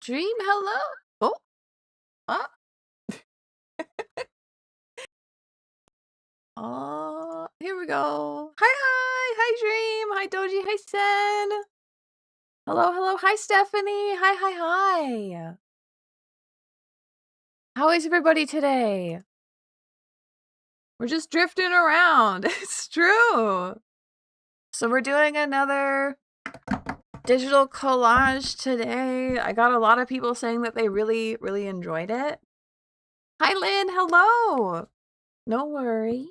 Dream, hello. Oh, ah. Oh, here we go. Hi, Dream. Hi, Doji. Hi, Sen. Hello. Hi, Stephanie. Hi. How is everybody today? We're just drifting around. It's true. So we're doing another digital collage today. I got a lot of people saying that they really enjoyed it. Hi, Lynn. Hello. No worry.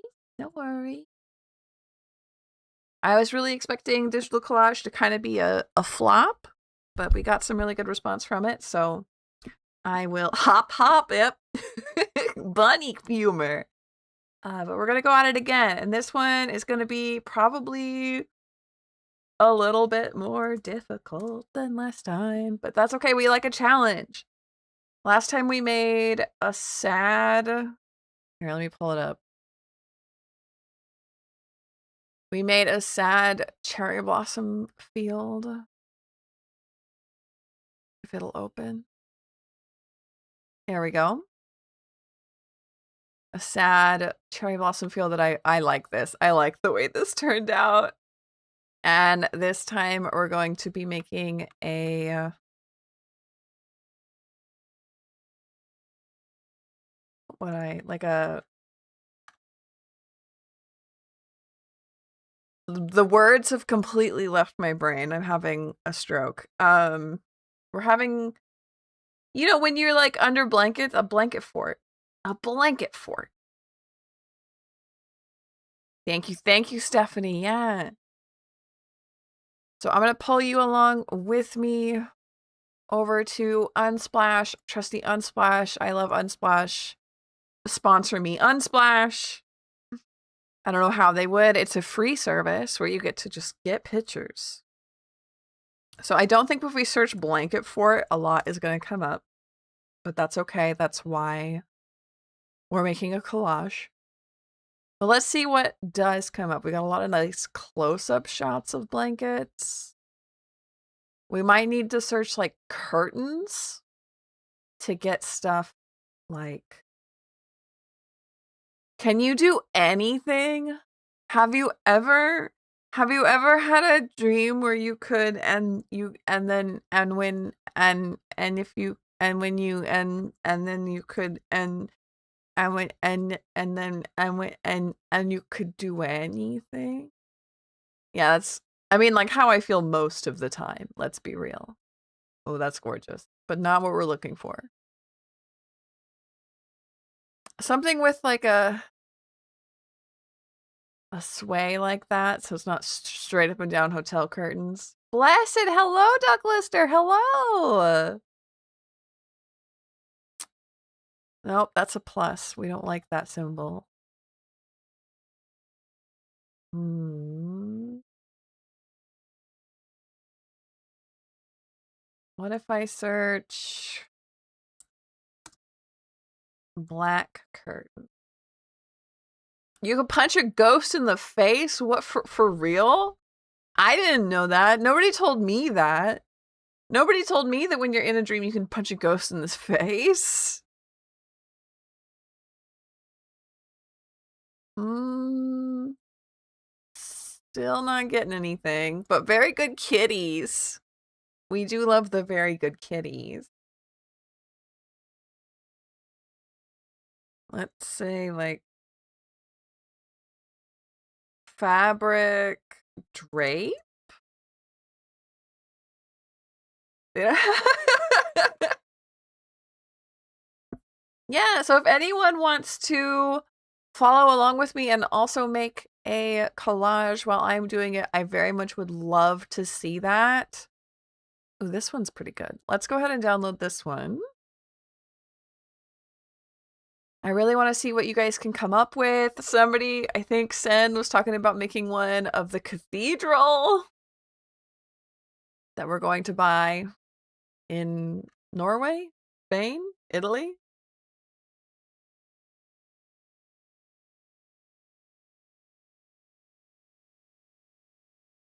I was really expecting digital collage to kind of be a flop, but we got some really good response from it, so I will hop, yep. Bunny humor. But we're gonna go at it again, and this one is gonna be probably a little bit more difficult than last time, but that's okay. We like a challenge. Last time we made a sad... Here, let me pull it up. We made a sad cherry blossom field. If it'll open. There we go. A sad cherry blossom field that I like this. I like the way this turned out. And this time we're going to be making a the words have completely left my brain. I'm having a stroke. We're having, you know, when you're like under blankets, a blanket fort. A blanket fort. Thank you, Stephanie. Yeah. So I'm gonna pull you along with me over to Unsplash, trusty Unsplash. I love Unsplash. Sponsor me, Unsplash. I don't know how they would. It's a free service where you get to just get pictures. So I don't think if we search blanket for it, a lot is going to come up. But that's okay. That's why we're making a collage. But let's see what does come up. We got a lot of nice close-up shots of blankets. We might need to search like curtains to get stuff like... Can you do anything? Have you ever had a dream where you could when you could do anything? Yeah, that's, I mean, like how I feel most of the time, let's be real. Oh, that's gorgeous, but not what we're looking for. Something with like a sway like that, so it's not straight up and down hotel curtains. Blessed, hello, Ducklister, hello! Nope, that's a plus. We don't like that symbol. What if I search black curtain? You can punch a ghost in the face? What, for real? I didn't know that. Nobody told me that. Nobody told me that when you're in a dream you can punch a ghost in the face. Still not getting anything, but very good kitties. We do love the very good kitties. Let's say like fabric drape. Yeah. Yeah, so if anyone wants to follow along with me and also make a collage while I'm doing it, I very much would love to see that. Ooh, this one's pretty good. Let's go ahead and download this one. I really want to see what you guys can come up with. Somebody, I think Sen was talking about making one of the cathedral that we're going to buy in Norway, Spain, Italy.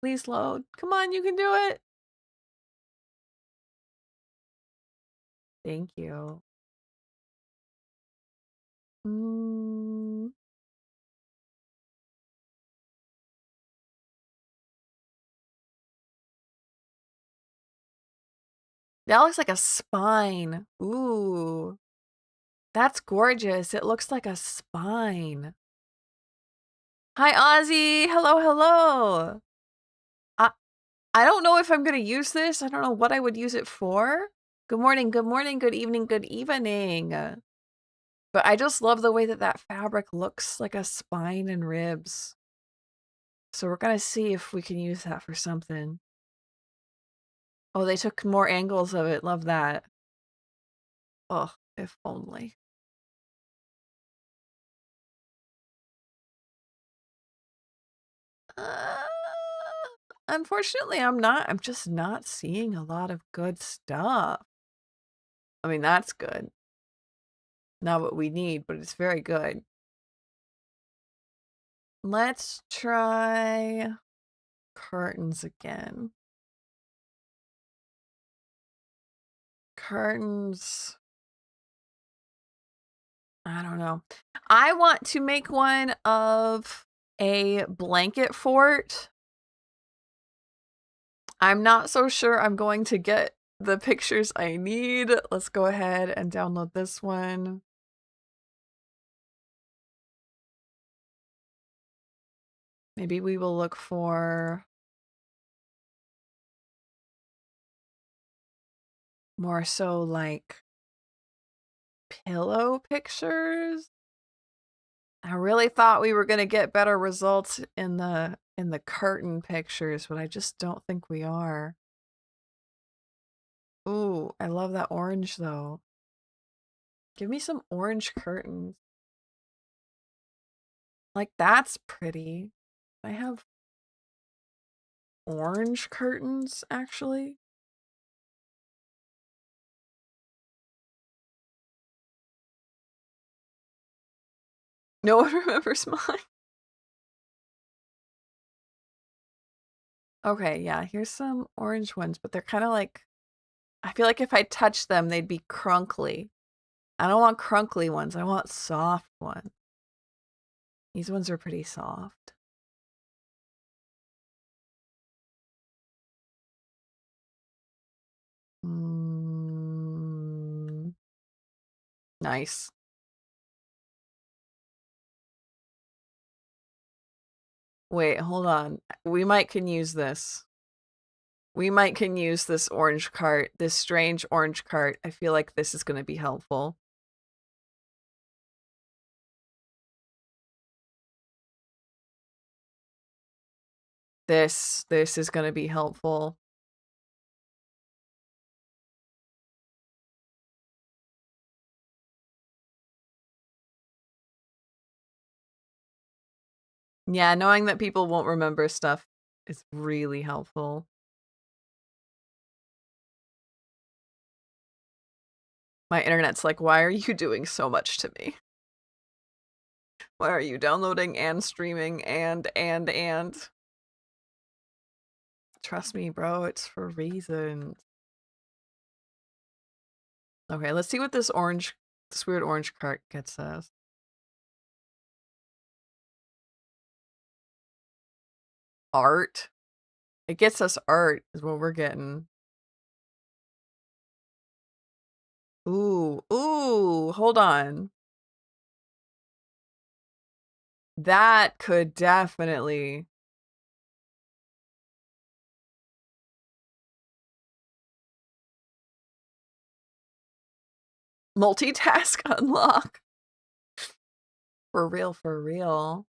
Please load. Come on, you can do it. Thank you. Mm. That looks like a spine. Ooh. That's gorgeous. It looks like a spine. Hi, Ozzy. Hello, hello. I I don't know if I'm gonna use this. I don't know what I would use it for. Good morning, good morning, good evening, good evening. But I just love the way that that fabric looks like a spine and ribs. So we're gonna see if we can use that for something. Oh, they took more angles of it. Love that. Oh, if only. Uh, unfortunately, I'm just not seeing a lot of good stuff. I mean, that's good. Not what we need, but it's very good. Let's try curtains again. Curtains. I don't know. I want to make one of a blanket fort. I'm not so sure I'm going to get the pictures I need. Let's go ahead and download this one. Maybe we will look for more so like pillow pictures. I really thought we were going to get better results in the curtain pictures, but I just don't think we are. Ooh, I love that orange though. Give me some orange curtains. Like that's pretty. I have orange curtains actually. No one remembers mine. Okay, yeah, here's some orange ones, but they're kind of like, I feel like if I touch them, they'd be crunkly. I don't want crunkly ones. I want soft ones. These ones are pretty soft. Mm, nice. Wait, hold on. We might can use this. We might can use this orange cart, this strange orange cart. I feel like this is going to be helpful. This is going to be helpful. Yeah, knowing that people won't remember stuff is really helpful. My internet's like, why are you doing so much to me? Why are you downloading and streaming and? Trust me, bro, it's for reasons. Okay, let's see what this weird orange cart gets us. Art? It gets us art is what we're getting. Ooh, ooh, hold on. That could definitely. Multitask unlock. For real, for real.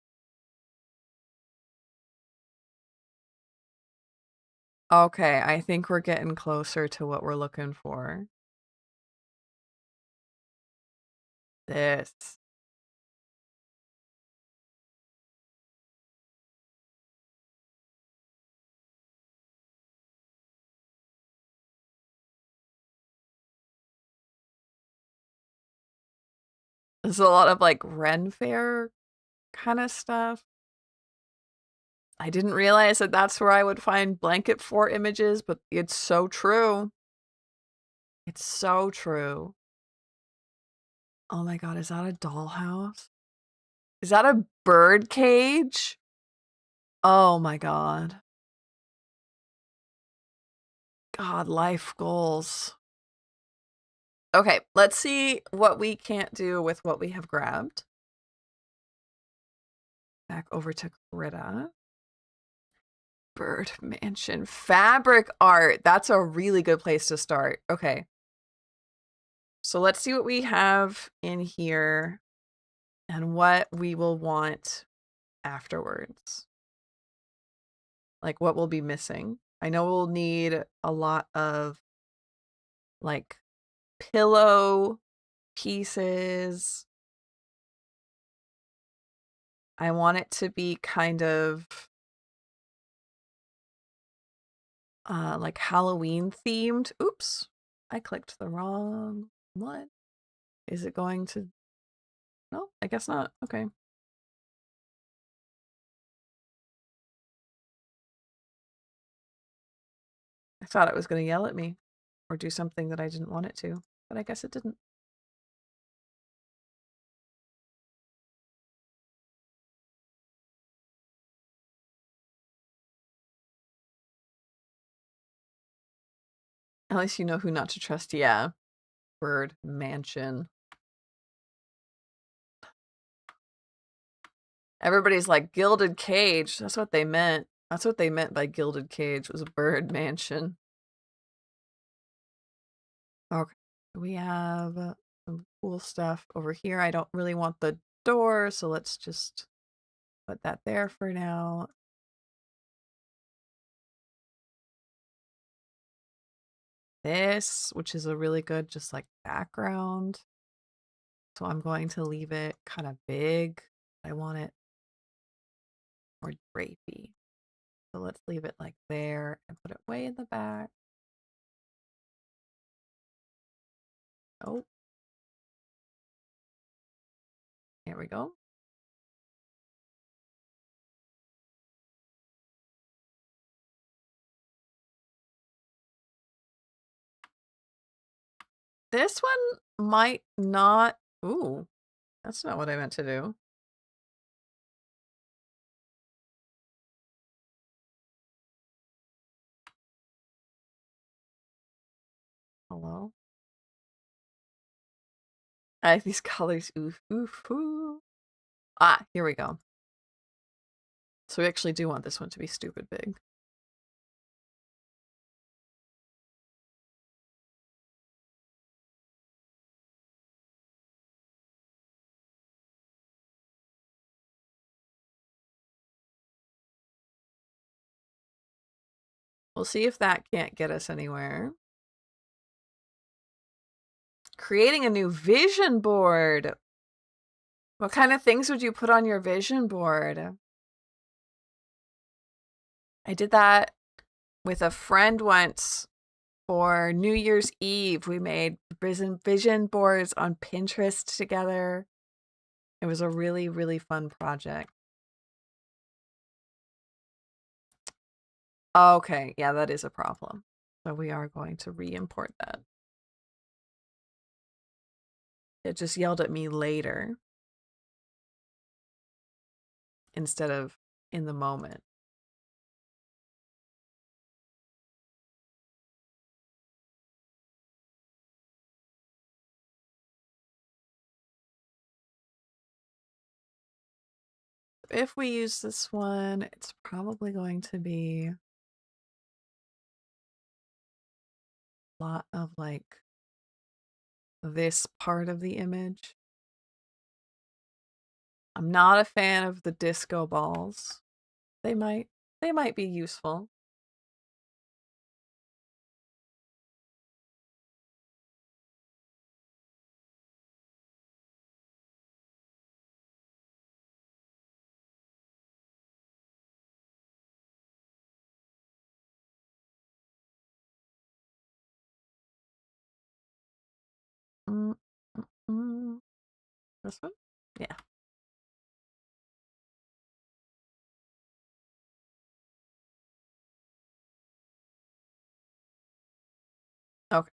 Okay, I think we're getting closer to what we're looking for. This. There's a lot of like Ren Fair kind of stuff. I didn't realize that that's where I would find blanket fort images, but it's so true. It's so true. Oh my God, is that a dollhouse? Is that a bird cage? Oh my God. God, life goals. Okay, let's see what we can't do with what we have grabbed. Back over to Greta. Bird mansion. Fabric art. That's a really good place to start. Okay. So let's see what we have in here and what we will want afterwards. Like what we'll be missing. I know we'll need a lot of like pillow pieces. I want it to be kind of like Halloween themed. Oops, I clicked the wrong one. Is it going to? No, I guess not. Okay. I thought it was going to yell at me or do something that I didn't want it to, but I guess it didn't. At least you know who not to trust. Yeah. Bird mansion. Everybody's like gilded cage. That's what they meant. That's what they meant by gilded cage was a bird mansion. Okay. We have some cool stuff over here. I don't really want the door, so let's just put that there for now. This, which is a really good just like background. So I'm going to leave it kind of big. I want it more drapey. So let's leave it like there and put it way in the back. Oh, here we go. This one might not. Ooh, that's not what I meant to do. Hello? I like these colors. Oof, oof, ooh. Ah, here we go. So we actually do want this one to be stupid big. We'll see if that can't get us anywhere. Creating a new vision board. What kind of things would you put on your vision board? I did that with a friend once for New Year's Eve. We made vision boards on Pinterest together. It was a really, really fun project. Okay, yeah, that is a problem. So we are going to re-import that. It just yelled at me later instead of in the moment. If we use this one, it's probably going to be a lot of like this part of the image. I'm not a fan of the disco balls. They might be useful. Mm, mm, mm. This one? Yeah. Okay.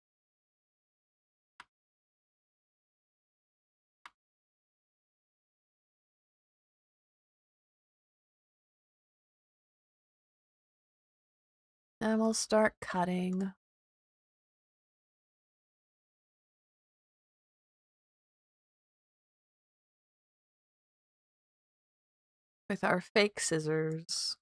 And we'll start cutting. With our fake scissors.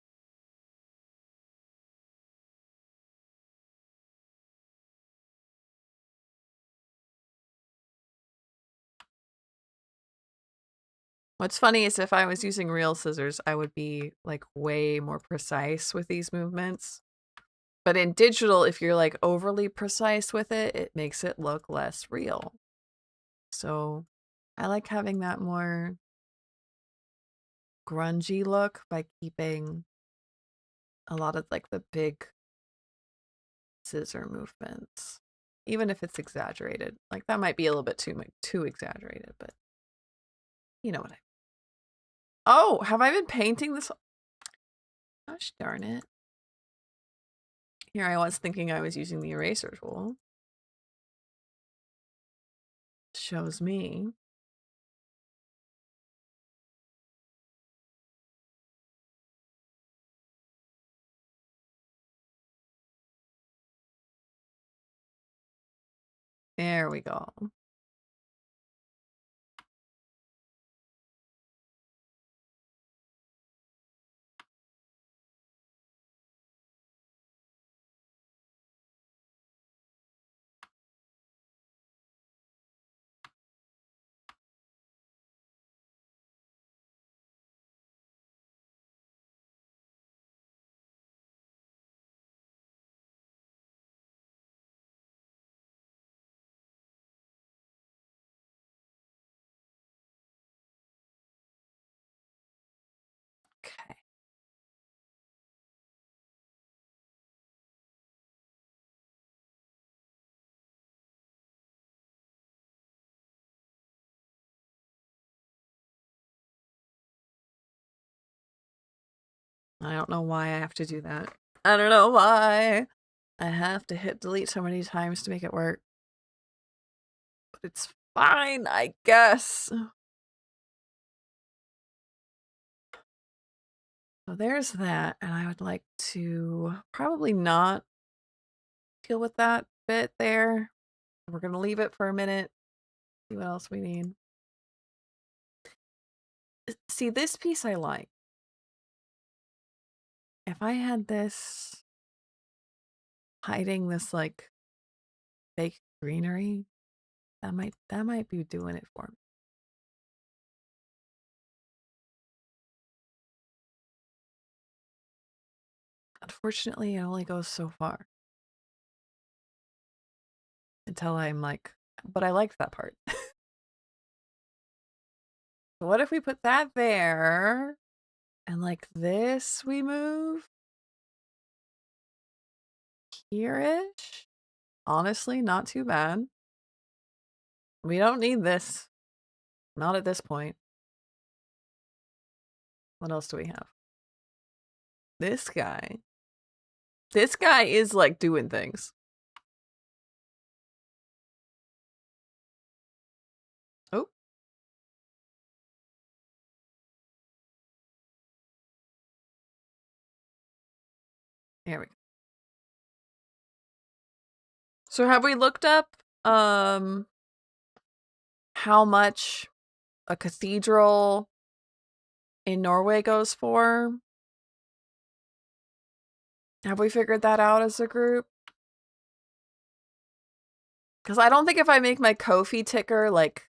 What's funny is if I was using real scissors, I would be like way more precise with these movements. But in digital, if you're like overly precise with it, it makes it look less real. So I like having that more grungy look by keeping a lot of like the big scissor movements. Even if it's exaggerated. Like that might be a little bit too exaggerated, but you know what I mean. Oh, have I been painting this? Gosh darn it. Here I was thinking I was using the eraser tool. Shows me. There we go. Okay. I don't know why I have to do that. I don't know why. I have to hit delete so many times to make it work. But it's fine, I guess. So there's that, and I would like to probably not deal with that bit there. We're gonna leave it for a minute, see what else we need. See, this piece I like. If I had this hiding this like fake greenery, that might be doing it for me. Unfortunately, it only goes so far. Until I'm like, but I liked that part. So what if we put that there? And like this we move? Here-ish? Honestly, not too bad. We don't need this. Not at this point. What else do we have? This guy. This guy is like doing things. Oh. There we go. So have we looked up how much a cathedral in Norway goes for? Have we figured that out as a group? Because I don't think if I make my Ko-fi ticker like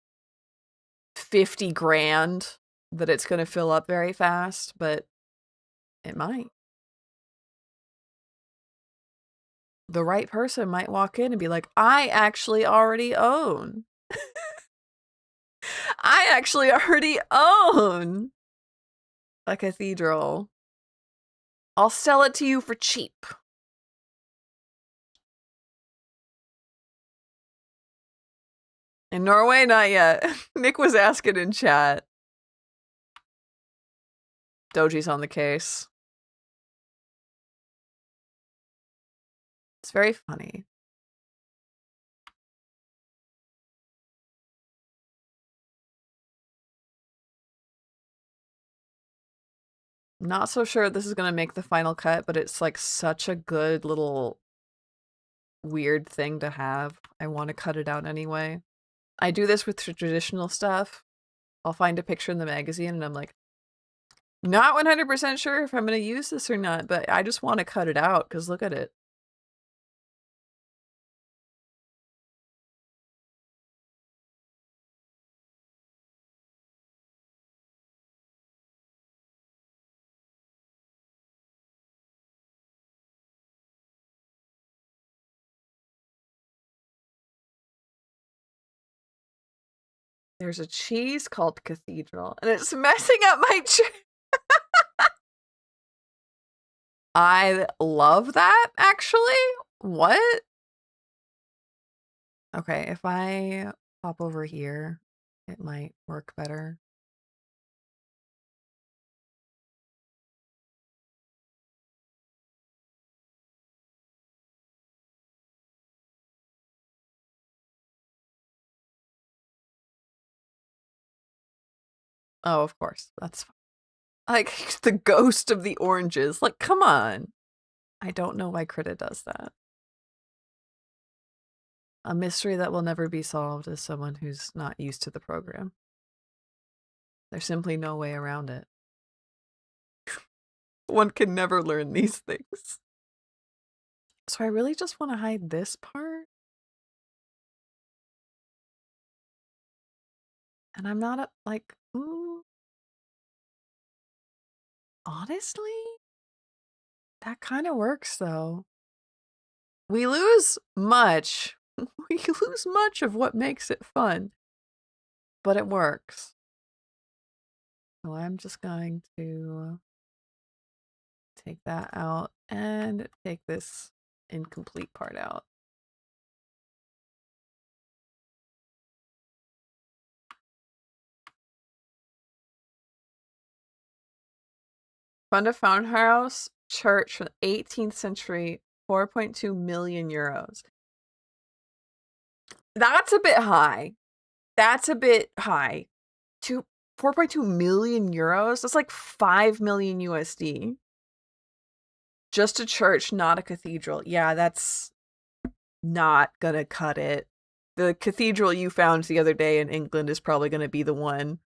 50 grand that it's going to fill up very fast, but it might. The right person might walk in and be like, I actually already own. I actually already own a cathedral. I'll sell it to you for cheap. In Norway, not yet. Nick was asking in chat. Doji's on the case. It's very funny. Not so sure this is gonna make the final cut, but it's like such a good little weird thing to have. I want to cut it out anyway. I do this with traditional stuff. I'll find a picture in the magazine and I'm like, not 100% sure if I'm going to use this or not, but I just want to cut it out because look at it. There's a cheese called Cathedral, and it's messing up my I love that, actually. What? Okay, if I pop over here, it might work better. Oh, of course. That's like the ghost of the oranges. Like, come on. I don't know why Krita does that. A mystery that will never be solved as someone who's not used to the program. There's simply no way around it. One can never learn these things. So I really just want to hide this part. And I'm not like, ooh. Honestly, that kind of works though. We lose much. We lose much of what makes it fun. But it works. So I'm just going to take that out and take this incomplete part out. Fund a farmhouse church from the 18th century, 4.2 million euros. That's a bit high. That's a bit high. 4.2 million euros? That's like 5 million USD. Just a church, not a cathedral. Yeah, that's not gonna cut it. The cathedral you found the other day in England is probably gonna be the one.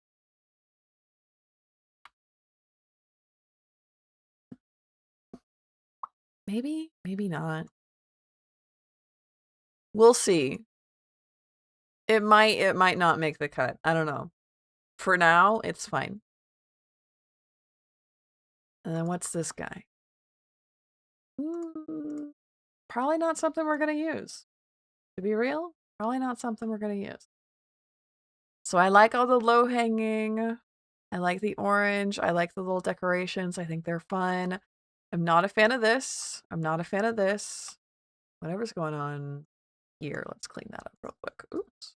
Maybe, maybe not. We'll see. It might not make the cut. I don't know. For now, it's fine. And then what's this guy? Probably not something we're gonna use. To be real, probably not something we're gonna use. So I like all the low hanging. I like the orange. I like the little decorations. I think they're fun. I'm not a fan of this. I'm not a fan of this. Whatever's going on here, let's clean that up real quick. Oops.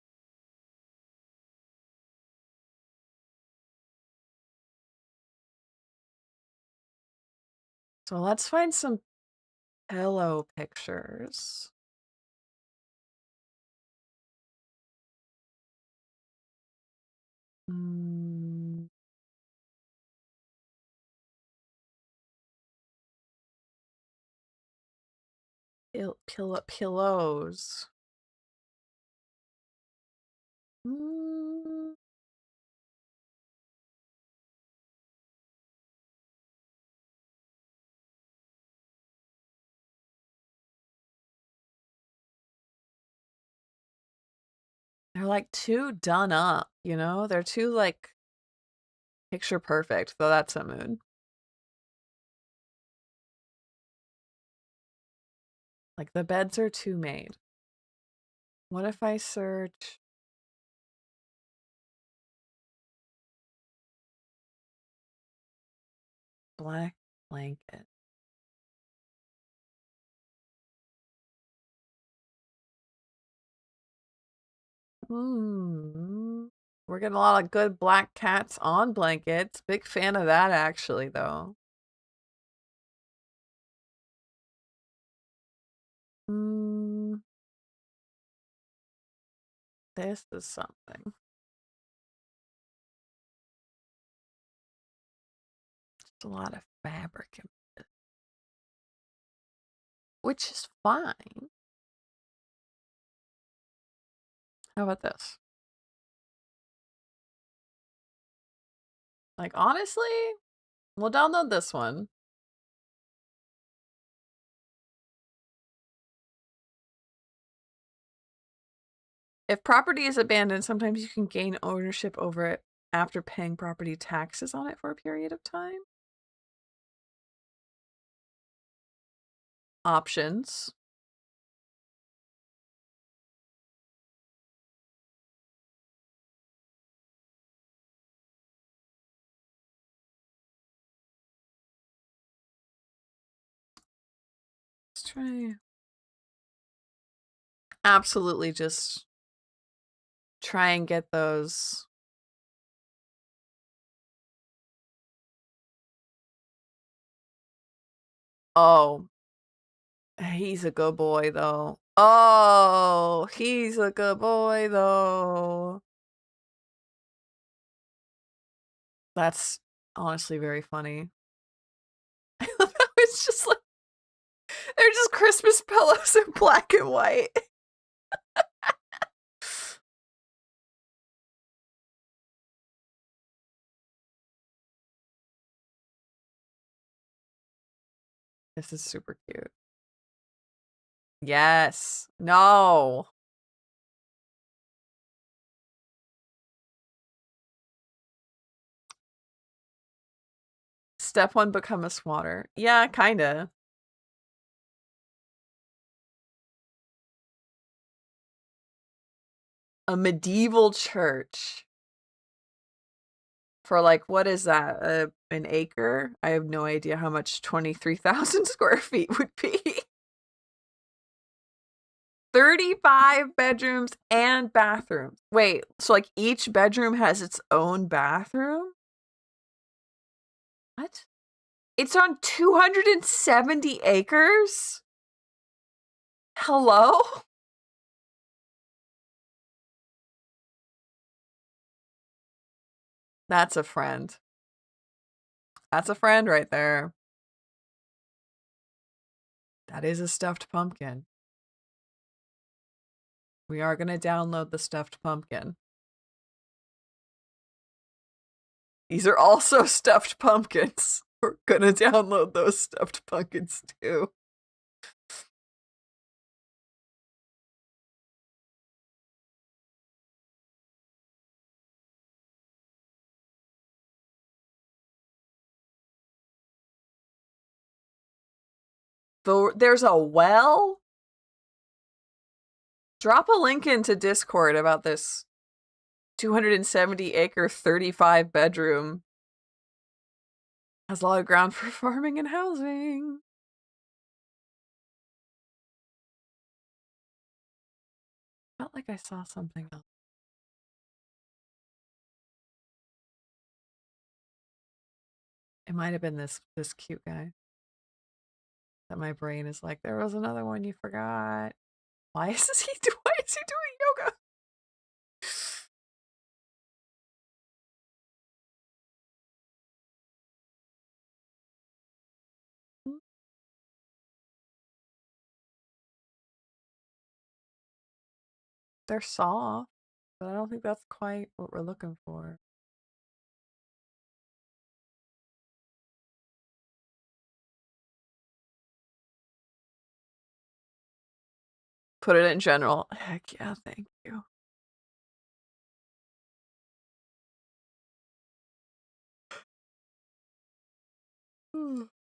So let's find some pillow pictures. Pillows. They're like too done up, you know? They're too like picture perfect, though that's a mood. Like the beds are too made. What if I search black blanket? We're getting a lot of good black cats on blankets. Big fan of that actually, though. This is something. There's a lot of fabric in it, which is fine. How about this? Like, honestly, we'll download this one. If property is abandoned, sometimes you can gain ownership over it after paying property taxes on it for a period of time. Options. Let's try. Absolutely just try and get those. Oh, he's a good boy, though. Oh, he's a good boy, though. That's honestly very funny. It's just like, they're just Christmas pillows in black and white. This is super cute. Yes. No. Step 1, become a squatter. Yeah, kinda. A medieval church. For like, what is that? An acre? I have no idea how much 23,000 square feet would be. 35 bedrooms and bathrooms. Wait, so like each bedroom has its own bathroom? What? It's on 270 acres? Hello? That's a friend. That's a friend right there. That is a stuffed pumpkin. We are going to download the stuffed pumpkin. These are also stuffed pumpkins. We're going to download those stuffed pumpkins too. There's a well? Drop a link into Discord about this 270 acre, 35 bedroom. Has a lot of ground for farming and housing. Felt like I saw something else. It might have been this cute guy. That my brain is like, there was another one you forgot. Why is he doing yoga? They're soft, but I don't think that's quite what we're looking for. Put it in general. Heck yeah, thank you.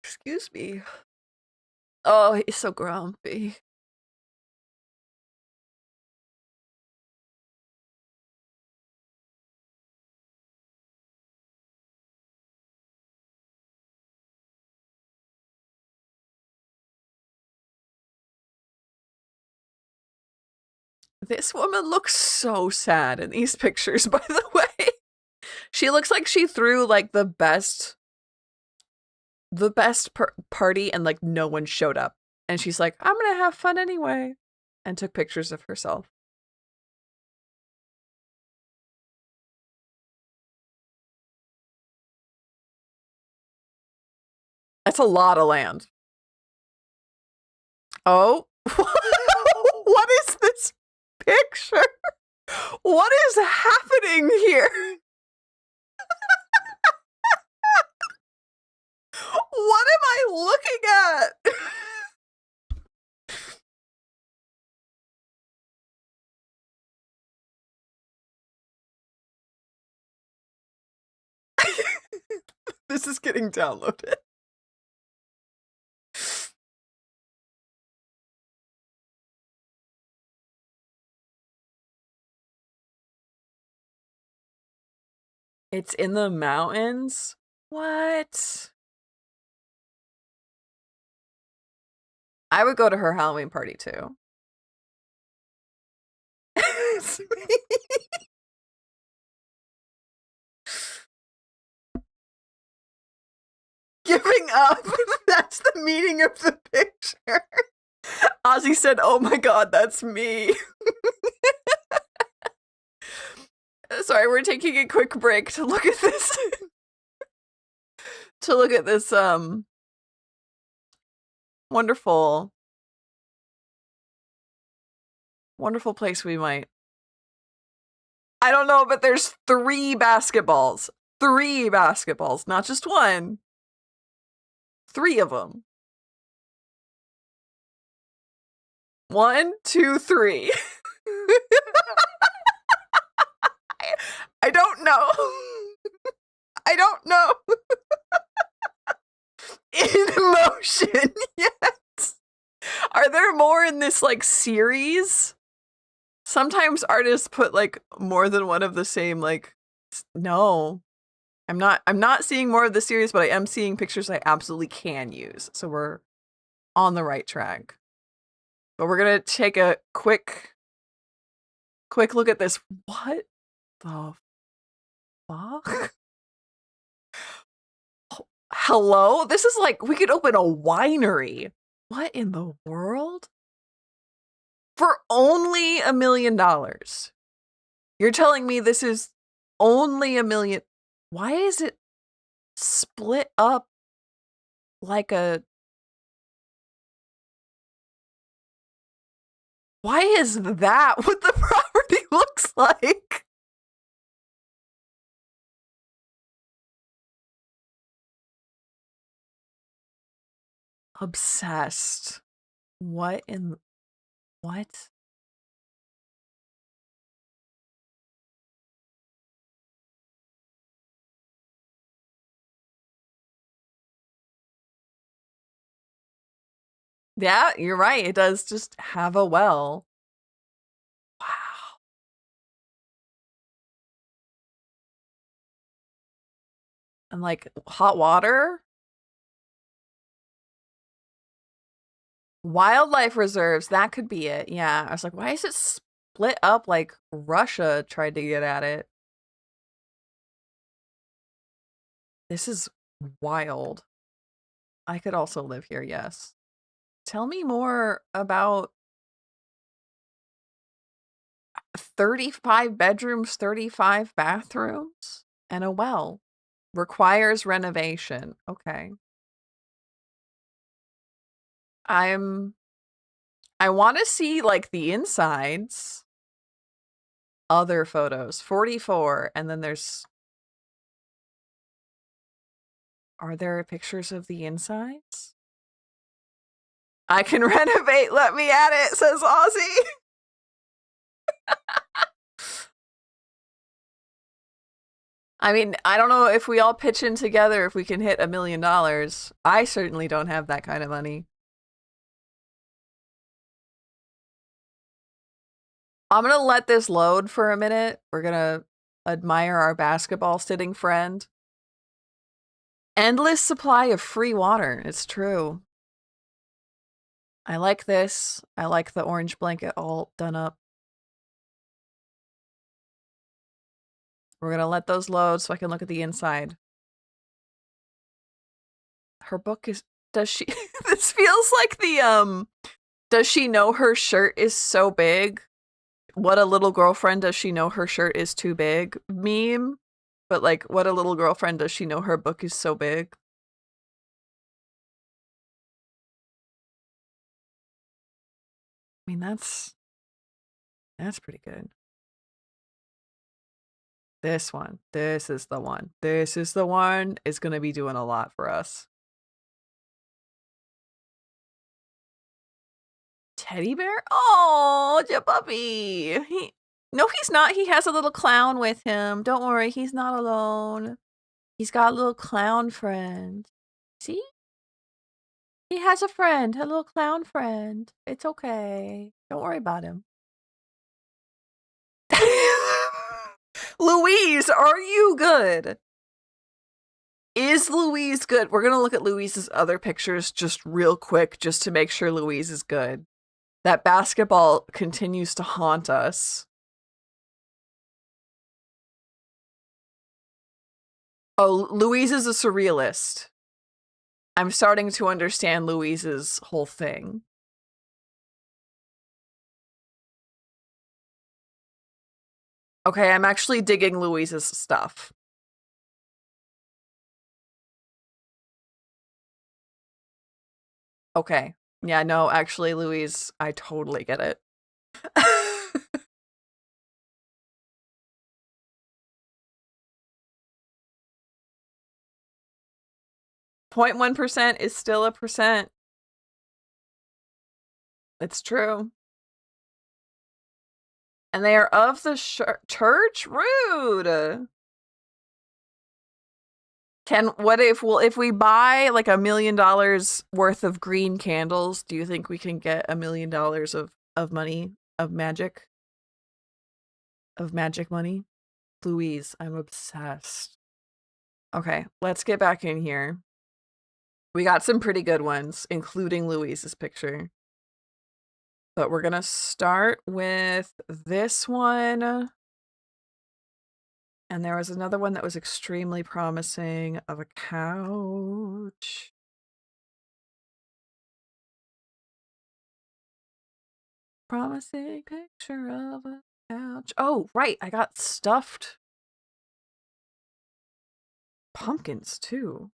Excuse me. Oh, he's so grumpy. This woman looks so sad in these pictures, by the way. She looks like she threw like the best party and like no one showed up. And she's like, I'm gonna have fun anyway. And took pictures of herself. That's a lot of land. Oh, what is this picture? What is happening here? What am I looking at? This is getting downloaded. It's in the mountains? What? I would go to her Halloween party too. Giving up. That's the meaning of the picture. Ozzy said, "Oh my god, that's me." Sorry, we're taking a quick break to look at this. To look at this wonderful place we might. I don't know, but there's 3 basketballs. 3 basketballs, not just one. 3 of them. 1, 2, 3. I don't know. I don't know. In motion, yes. Are there more in this like series? Sometimes artists put like more than one of the same like no. I'm not seeing more of the series, but I am seeing pictures I absolutely can use. So we're on the right track. But we're gonna take a quick look at this. What the fuck? Hello? This is like, we could open a winery. What in the world? For only $1 million. You're telling me this is only $1 million. Why is it split up like a... Why is that what the property looks like? Obsessed. What in... What? Yeah, you're right. It does just have a well. Wow. And like hot water? Wildlife reserves, that could be it. Yeah. I was like, why is it split up like Russia tried to get at it? This is wild. I could also live here, yes. Tell me more about 35 bedrooms, 35 bathrooms, and a well. Requires renovation. Okay. I want to see like the insides. Other photos. 44. And then there's... Are there pictures of the insides? I can renovate. Let me at it, says Ozzy. I mean, I don't know if we all pitch in together if we can hit $1 million. I certainly don't have that kind of money. I'm going to let this load for a minute. We're going to admire our basketball sitting friend. Endless supply of free water. It's true. I like this. I like the orange blanket all done up. We're going to let those load so I can look at the inside. Her book is... Does she... This feels like the, Does she know her shirt is so big? What a little girlfriend, does she know her shirt is too big? Meme. But like, what a little girlfriend, does she know her book is so big? I mean, that's pretty good. This one. This is the one. This is the one. Is going to be doing a lot for us. Teddy bear? Oh, your puppy. No, he's not. He has a little clown with him. Don't worry. He's not alone. He's got a little clown friend. See? He has a friend, a little clown friend. It's okay. Don't worry about him. Louise, are you good? Is Louise good? We're going to look at Louise's other pictures just real quick, just to make sure Louise is good. That basketball continues to haunt us. Oh, Louise is a surrealist. I'm starting to understand Louise's whole thing. Okay, I'm actually digging Louise's stuff. Okay. Yeah, no, actually, Louise, I totally get it. 0.1% is still a percent. It's true. And they are of the church? Rude. If we buy like $1 million worth of green candles, do you think we can get $1 million of money, of magic money? Louise, I'm obsessed. Okay, let's get back in here. We got some pretty good ones, including Louise's picture. But we're gonna start with this one. And there was another one that was extremely promising of a couch. Promising picture of a couch. Oh, right. I got stuffed pumpkins too.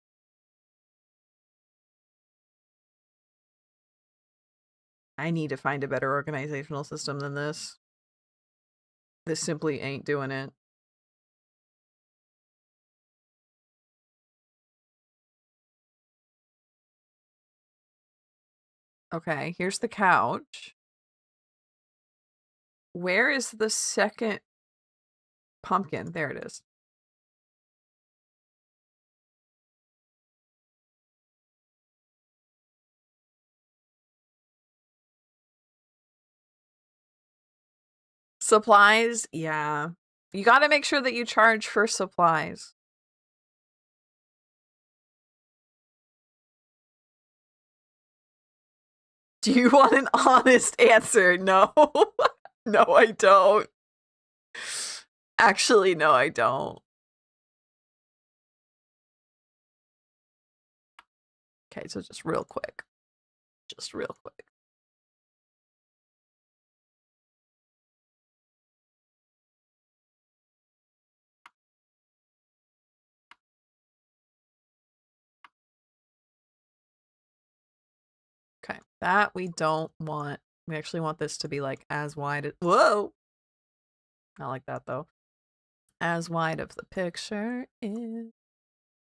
I need to find a better organizational system than this. This simply ain't doing it. Okay, here's the couch. Where is the second pumpkin? There it is. Supplies? Yeah. You gotta make sure that you charge for supplies. Do you want an honest answer? No. No, I don't. Actually, no, I don't. Okay, so just real quick. Just real quick. Okay, that we don't want. We actually want this to be like as wide as, whoa! Not like that though. As wide of the picture is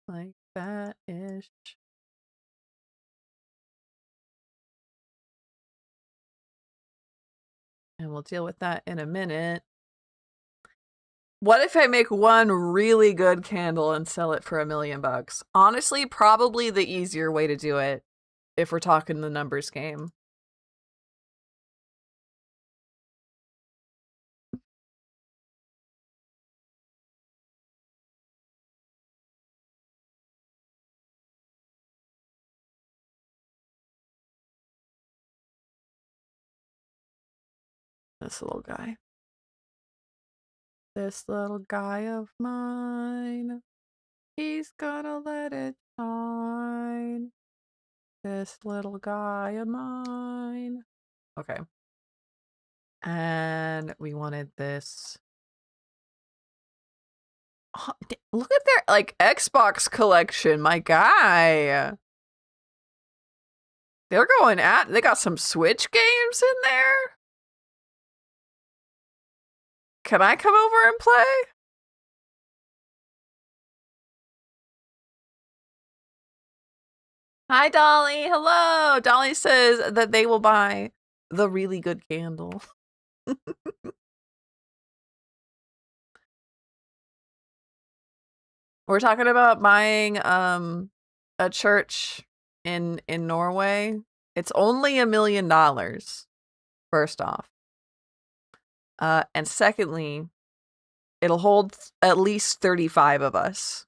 like that-ish. And we'll deal with that in a minute. What if I make one really good candle and sell it for $1 million? Honestly, probably the easier way to do it if we're talking the numbers game. This little guy. This little guy of mine. He's gonna let it shine. This little guy of mine. Okay. And we wanted this. Oh, look at their like Xbox collection, my guy. They're going at, they got some Switch games in there. Can I come over and play? Hi, Dolly. Hello. Dolly says that they will buy the really good candle. We're talking about buying a church in Norway. It's only $1 million, first off. And secondly, it'll hold at least 35 of us.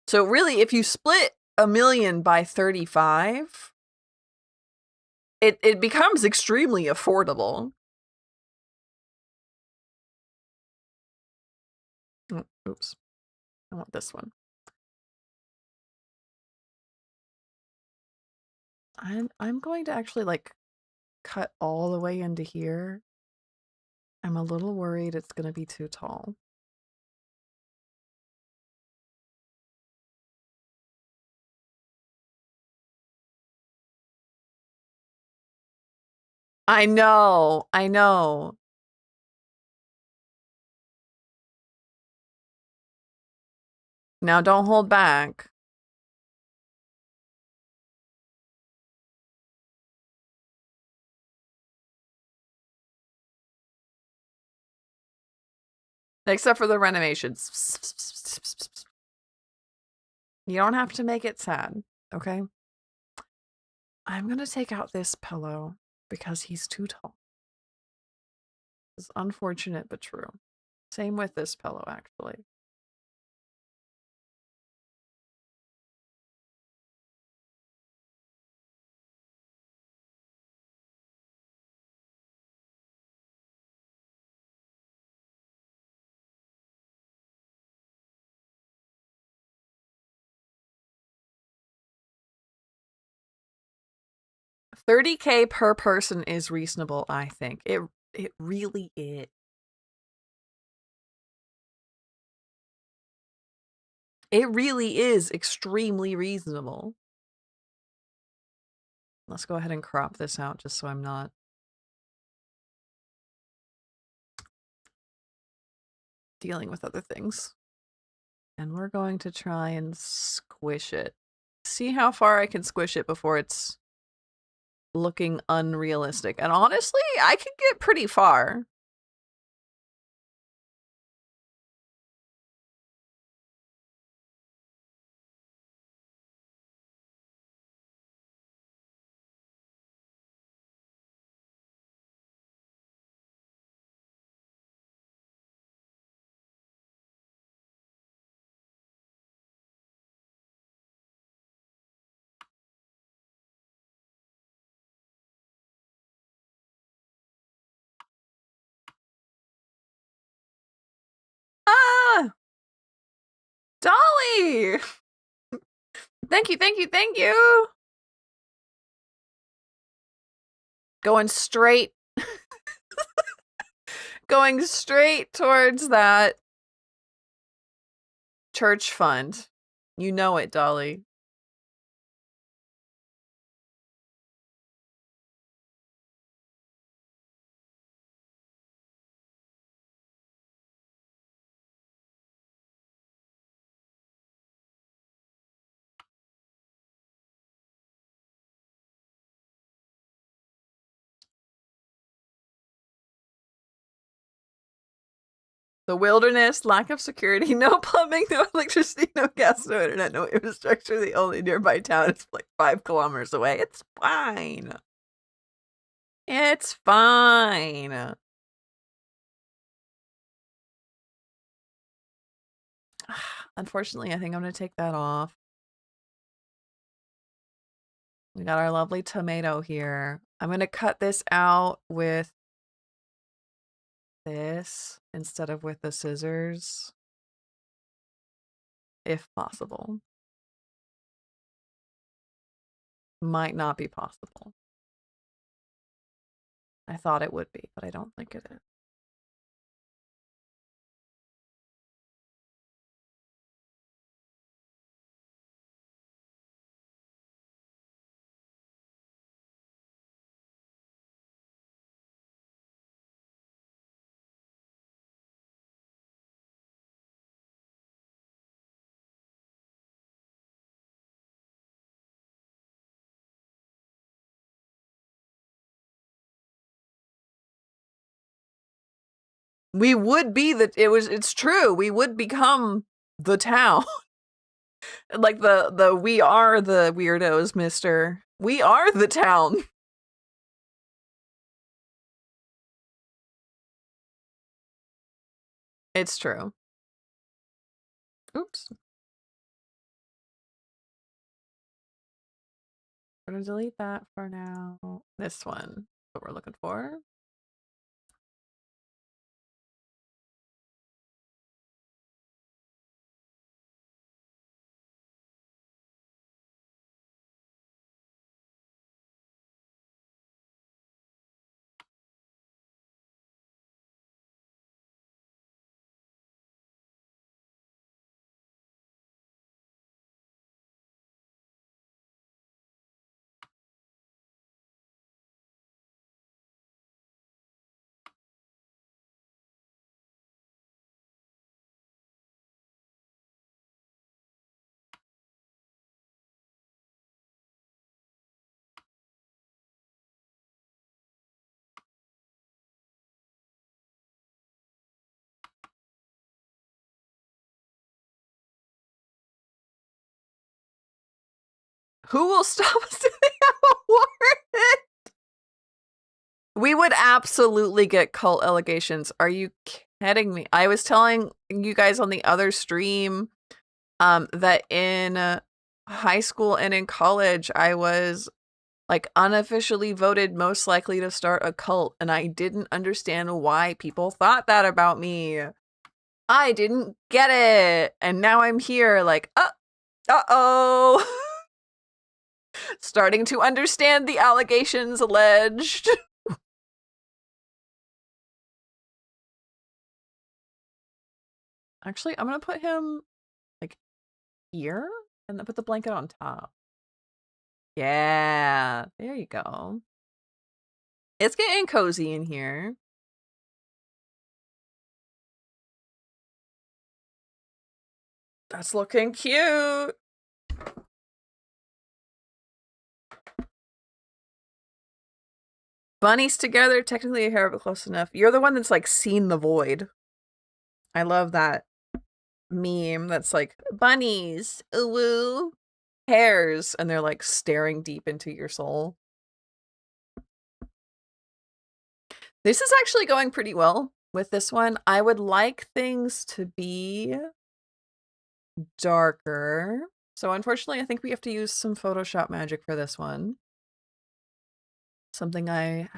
So really, if you split $1 million by 35, it becomes extremely affordable. Oh, oops. I want this one. I'm going to actually like cut all the way into here. I'm a little worried it's going to be too tall. I know. I know. Now don't hold back. Except for the renovations. You don't have to make it sad, okay? I'm gonna take out this pillow because he's too tall. It's unfortunate but true. Same with this pillow, actually. $30K per person is reasonable, I think. It really is. It really is extremely reasonable. Let's go ahead and crop this out just so I'm not dealing with other things. And we're going to try and squish it. See how far I can squish it before it's looking unrealistic. And honestly, I can get pretty far. Ah! Dolly! Thank you, thank you, thank you! Going straight. Going straight towards that church fund. You know it, Dolly. The wilderness, lack of security, no plumbing, no electricity, no gas, no internet, no infrastructure. The only nearby town is like 5 kilometers away. It's fine. It's fine. Unfortunately, I think I'm going to take that off. We got our lovely tomato here. I'm going to cut this out with this instead of with the scissors, if possible. Might not be possible. I thought it would be, but I don't think it is. We would be it's true. We would become the town. Like the we are the weirdos, mister. We are the town. It's true. Oops. I'm gonna delete that for now. This one, what we're looking for. Who will stop us if they have a warrant? We would absolutely get cult allegations. Are you kidding me? I was telling you guys on the other stream that in high school and in college, I was like unofficially voted most likely to start a cult, and I didn't understand why people thought that about me. I didn't get it. And now I'm here like, uh-oh. Starting to understand the allegations alleged. Actually, I'm gonna put him like here and then put the blanket on top. Yeah, there you go. It's getting cozy in here. That's looking cute. Bunnies together, technically a hair, but close enough. You're the one that's like seen the void. I love that meme that's like bunnies, ooh, hairs, and they're like staring deep into your soul. This is actually going pretty well with this one. I would like things to be darker. So unfortunately, I think we have to use some Photoshop magic for this one. Something I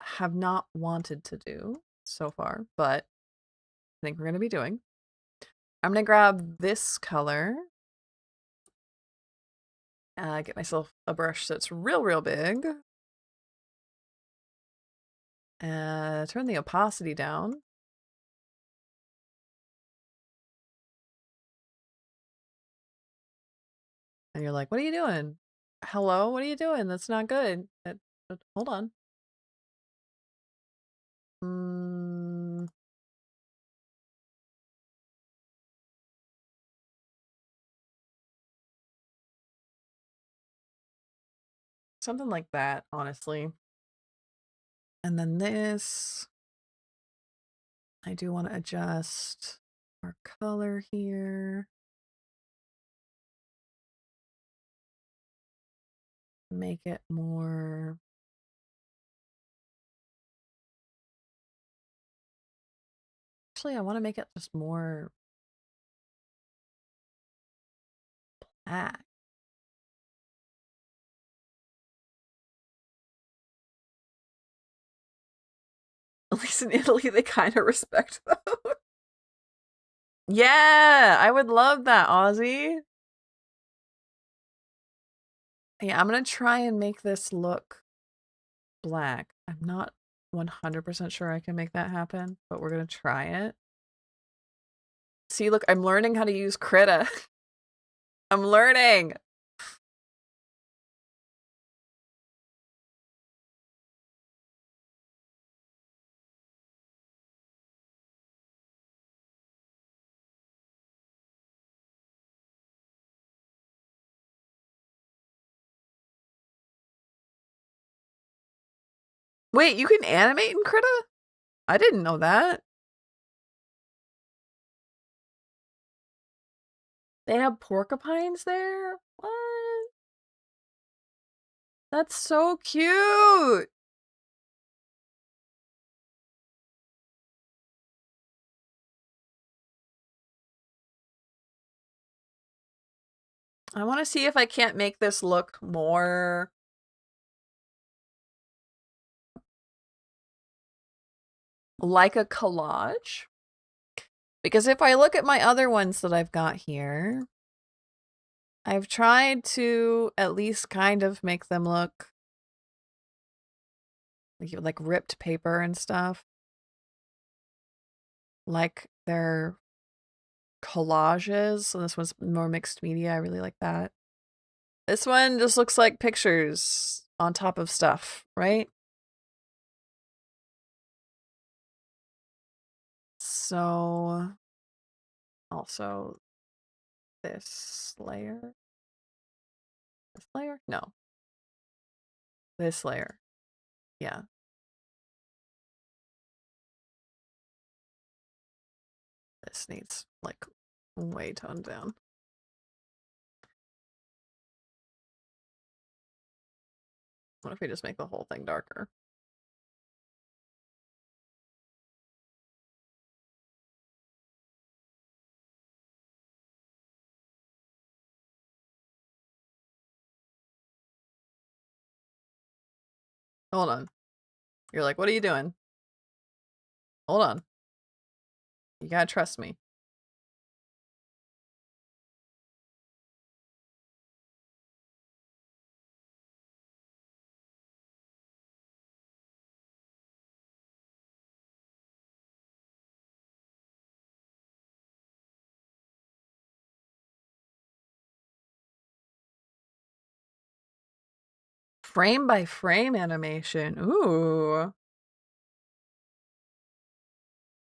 have not wanted to do so far, but I think we're going to be doing. I'm going to grab this color. Get myself a brush that's real big. Turn the opacity down. And you're like, what are you doing? Hello, what are you doing? That's not good. Hold on. Something like that, honestly. And then this, I do want to adjust our color here. Make it more. Actually, I want to make it just more black. At least in Italy, they kind of respect those. Yeah, I would love that, Ozzy. Yeah, I'm going to try and make this look black. I'm not 100% sure I can make that happen, but we're going to try it. See, look, I'm learning how to use Krita. I'm learning. Wait, you can animate in Krita? I didn't know that. They have porcupines there? What? That's so cute! I want to see if I can't make this look more like a collage. Because if I look at my other ones that I've got here, I've tried to at least kind of make them look like ripped paper and stuff. Like they're collages. So this one's more mixed media. I really like that. This one just looks like pictures on top of stuff, right? So also this layer. This layer? No. This layer. Yeah. This needs like way toned down. What if we just make the whole thing darker? Hold on. You're like, what are you doing? Hold on. You gotta trust me. Frame by frame animation. Ooh.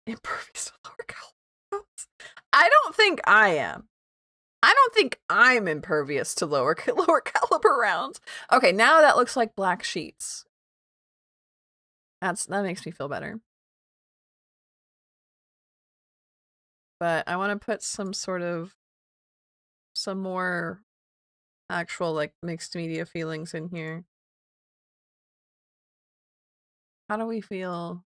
Impervious to lower caliber. I don't think I am. I don't think I'm impervious to lower caliber rounds. Okay, now that looks like black sheets. That makes me feel better. But I want to put some more actual like mixed media feelings in here. How do we feel?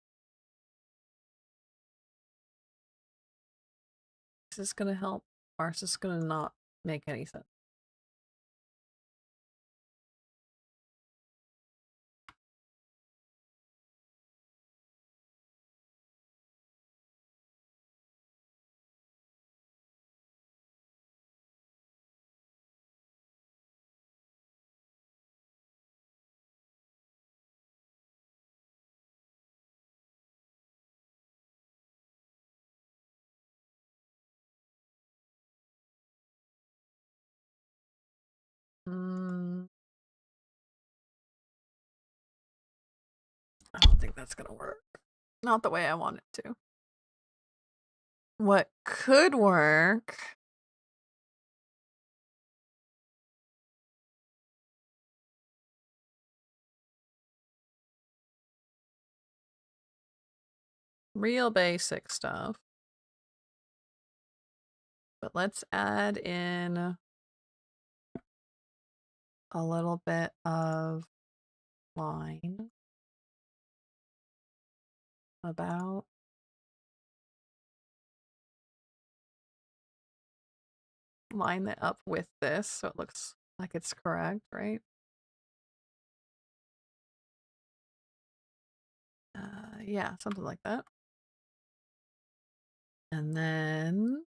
Is this gonna help? Or is this gonna not make any sense? I don't think that's gonna work. Not the way I want it to. What could work real basic stuff. But let's add in a little bit of line about line it up with this so it looks like it's correct, right? Yeah, something like that. And then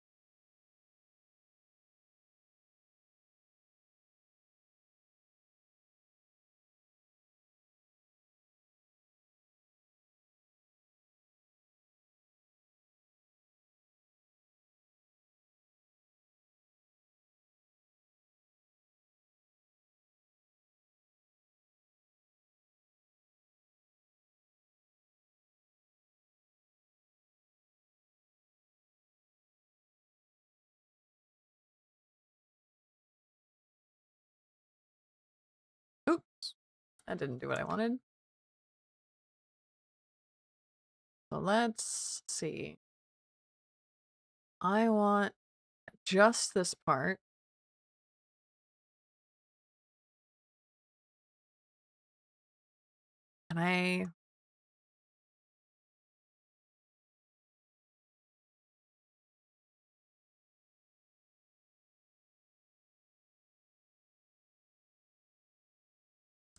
oops, I didn't do what I wanted. So let's see. I want just this part. And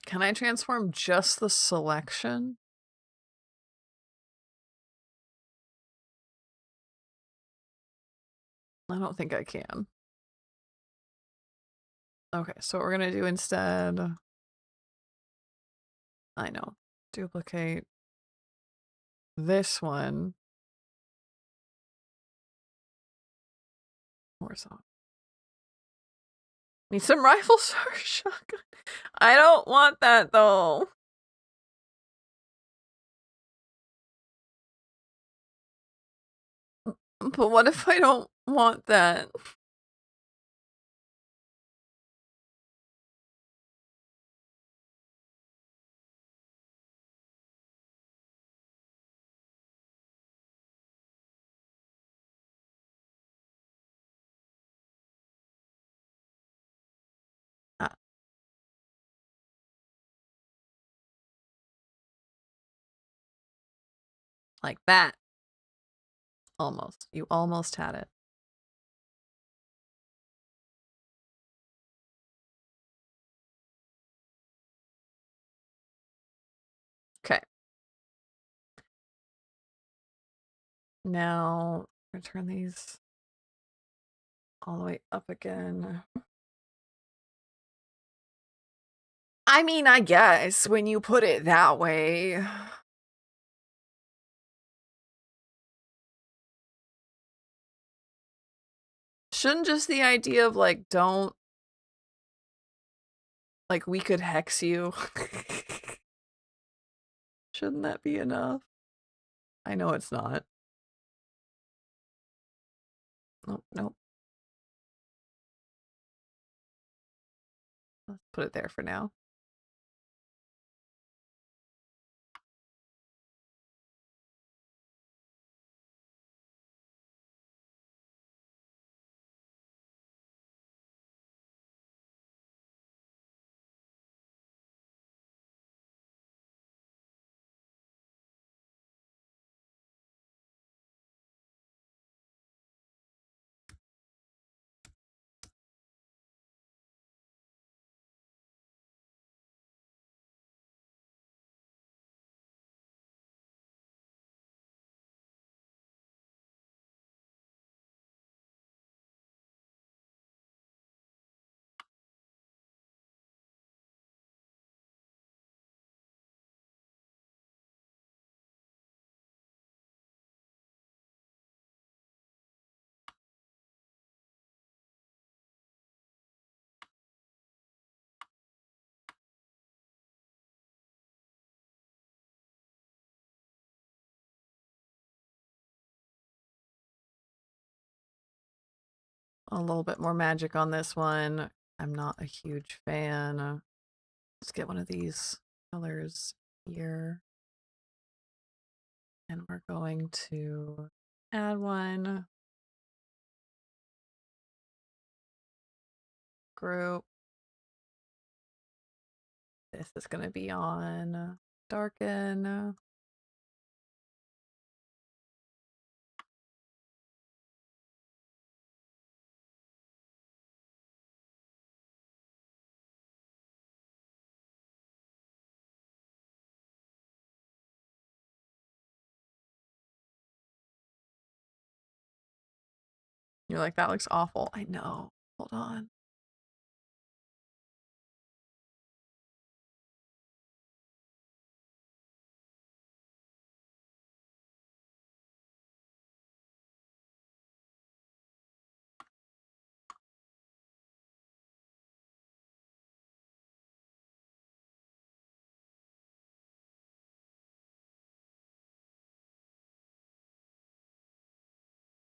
can I transform just the selection? I don't think I can. Okay, so what we're gonna do instead, I know, duplicate this one. Horizontal. Need some rifles or shotgun? I don't want that though. But what if I don't want that? Ah, like that. Almost. You almost had it. Okay. Now, I'm gonna turn these all the way up again. I mean, I guess when you put it that way. Shouldn't just the idea of like, don't, like, we could hex you? Shouldn't that be enough? I know it's not. Nope, nope. Let's put it there for now. A little bit more magic on this one. I'm not a huge fan. Let's get one of these colors here. And we're going to add one. Group. This is going to be on darken. You're like, that looks awful. I know. Hold on.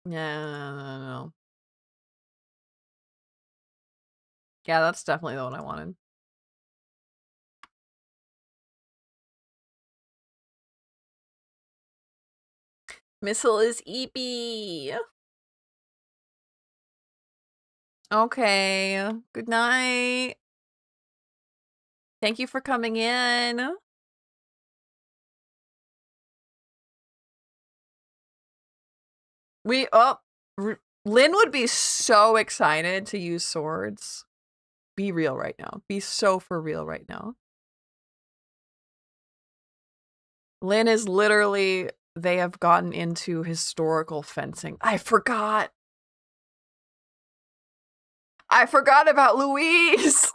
Yeah, no. Yeah, that's definitely the one I wanted. Missile is EP. Okay. Good night. Thank you for coming in. Lynn would be so excited to use swords. Be real right now. Be so for real right now. Lynn is literally, they have gotten into historical fencing. I forgot. I forgot about Louise.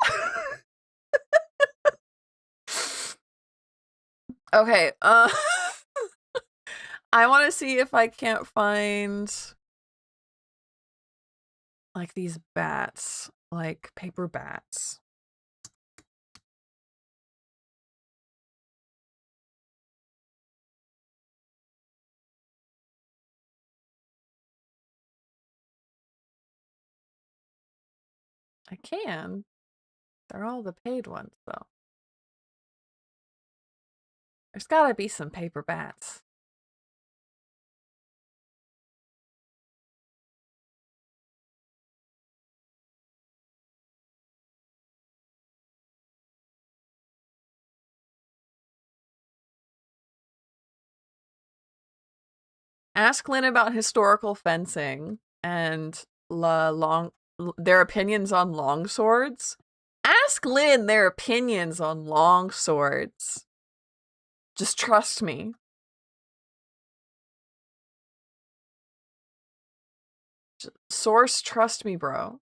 Okay, I want to see if I can't find like these bats, like paper bats. I can. They're all the paid ones though. There's gotta be some paper bats. Ask Lynn about historical fencing and their opinions on long swords. Ask Lynn their opinions on long swords. Just trust me. Source, trust me, bro.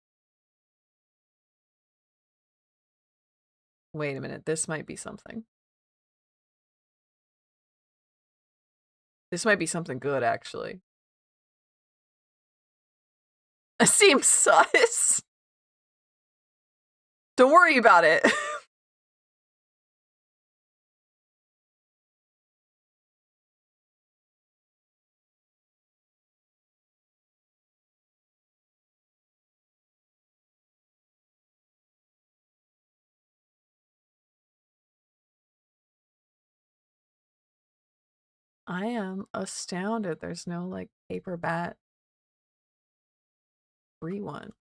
Wait a minute, this might be something. This might be something good, actually. It seems sus. Don't worry about it. I am astounded there's no, like, paper bat free one.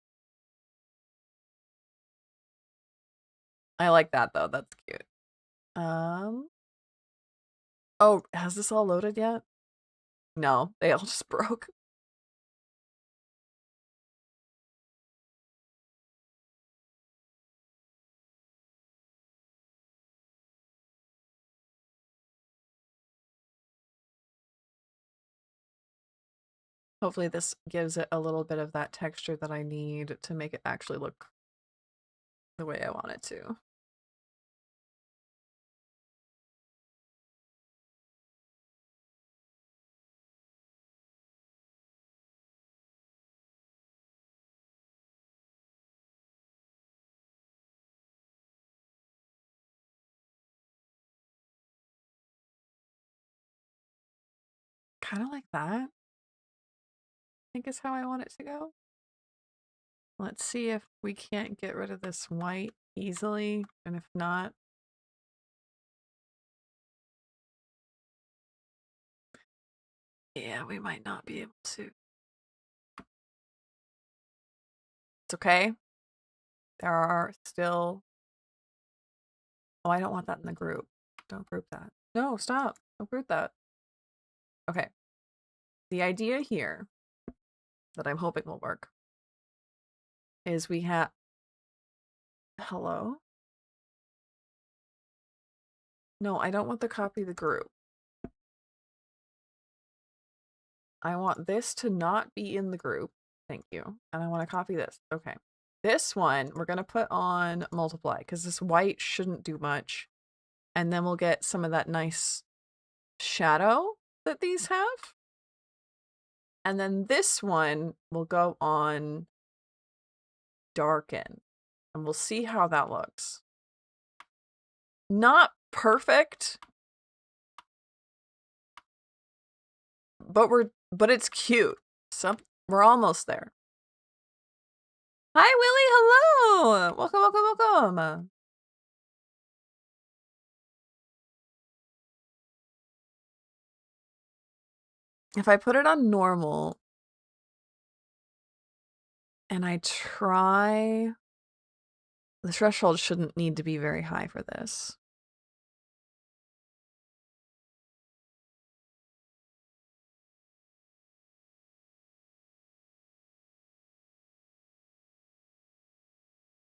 I like that, though. That's cute. Oh, has this all loaded yet? No, they all just broke. Hopefully this gives it a little bit of that texture that I need to make it actually look the way I want it to. Kind of like that, I think is how I want it to go. Let's see if we can't get rid of this white easily, and if not, yeah, we might not be able to. It's okay. There are still... Oh, I don't want that in the group. Don't group that. No, stop. Don't group that. Okay. The idea here that I'm hoping will work is we have... Hello? No, I don't want the copy of the group. I want this to not be in the group. Thank you. And I want to copy this. Okay. This one, we're going to put on multiply because this white shouldn't do much. And then we'll get some of that nice shadow that these have. And then this one will go on darken. And we'll see how that looks. Not perfect. But it's cute. We're almost there. Hi, Willie. Hello. Welcome, welcome, welcome. If I put it on normal, And I try... The threshold shouldn't need to be very high for this.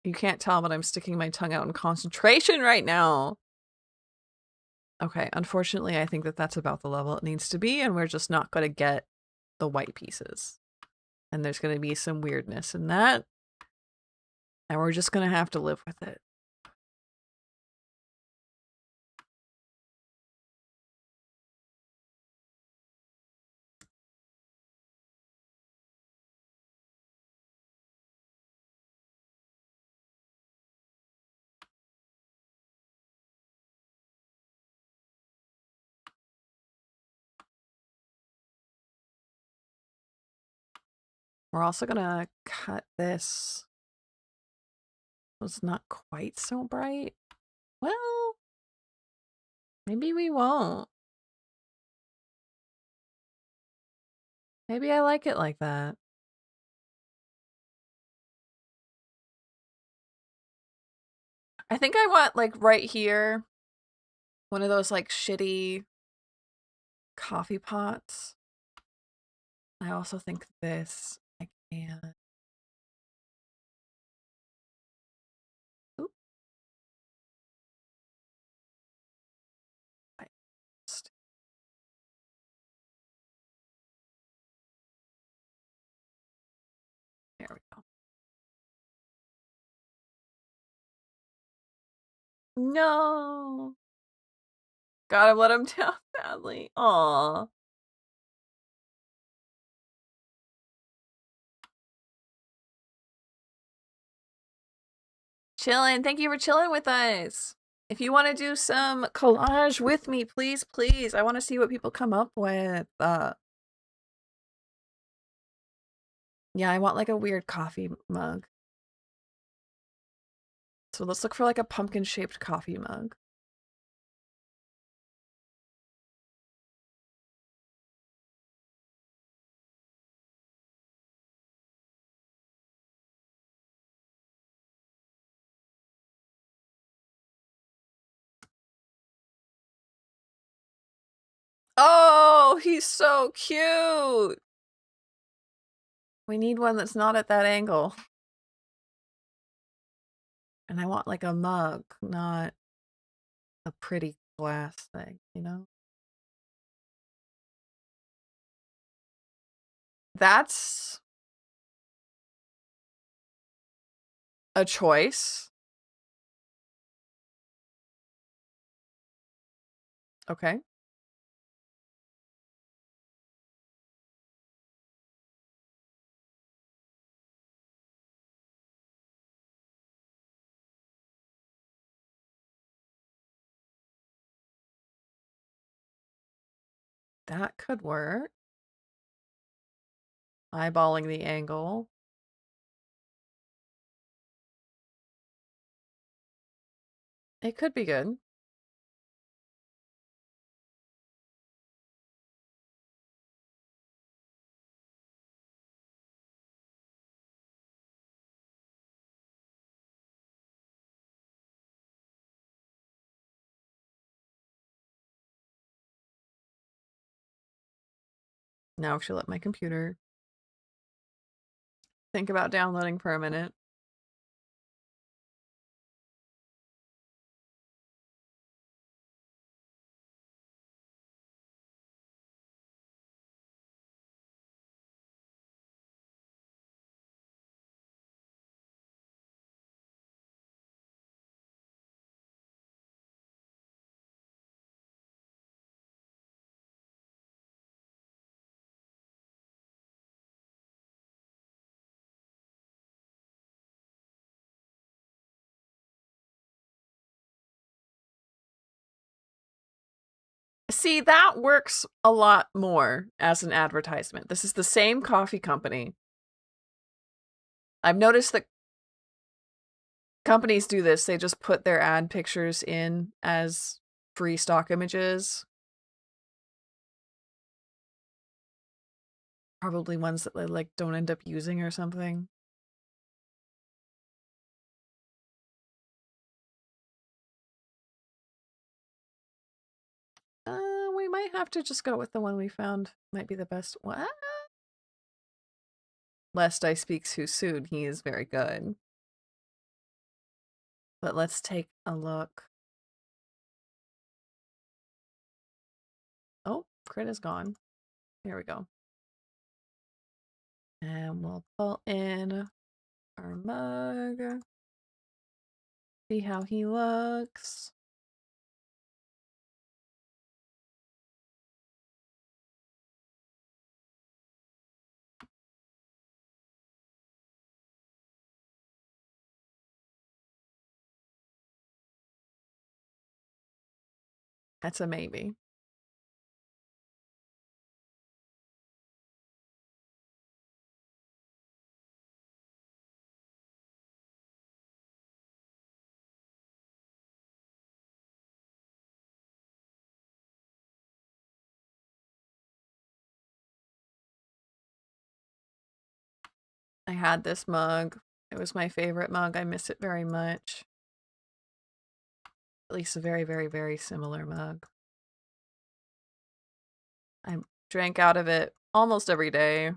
You can't tell, but I'm sticking my tongue out in concentration right now. Okay, unfortunately, I think that that's about the level it needs to be, and we're just not going to get the white pieces. And there's going to be some weirdness in that. And we're just going to have to live with it. We're also going to cut this so it's not quite so bright. Well, maybe we won't. Maybe I like it like that. I think I want, like, right here, one of those, like, shitty coffee pots. I also think this, I can... Oop. I just... There we go. No! Gotta let him down badly. Aww. Chillin'. Thank you for chilling with us. If you want to do some collage with me, please, please. I want to see what people come up with. Yeah, I want like a weird coffee mug. So let's look for like a pumpkin-shaped coffee mug. Oh, he's so cute. We need one that's not at that angle. And I want like a mug, not a pretty glass thing, you know? That's a choice. Okay. That could work. Eyeballing the angle. It could be good. Now if you let my computer think about downloading for a minute. See, that works a lot more as an advertisement. This is the same coffee company. I've noticed that companies do this. They just put their ad pictures in as free stock images. Probably ones that they like don't end up using or something. might have to just go with the one we found. Might be the best. What? Lest I speak too soon, he is very good. But let's take a look. Oh, crit is gone. Here we go. And we'll pull in our mug. See how he looks. That's a maybe. I had this mug. It was my favorite mug. I miss it very much. At least a very, very, very similar mug. I drank out of it almost every day.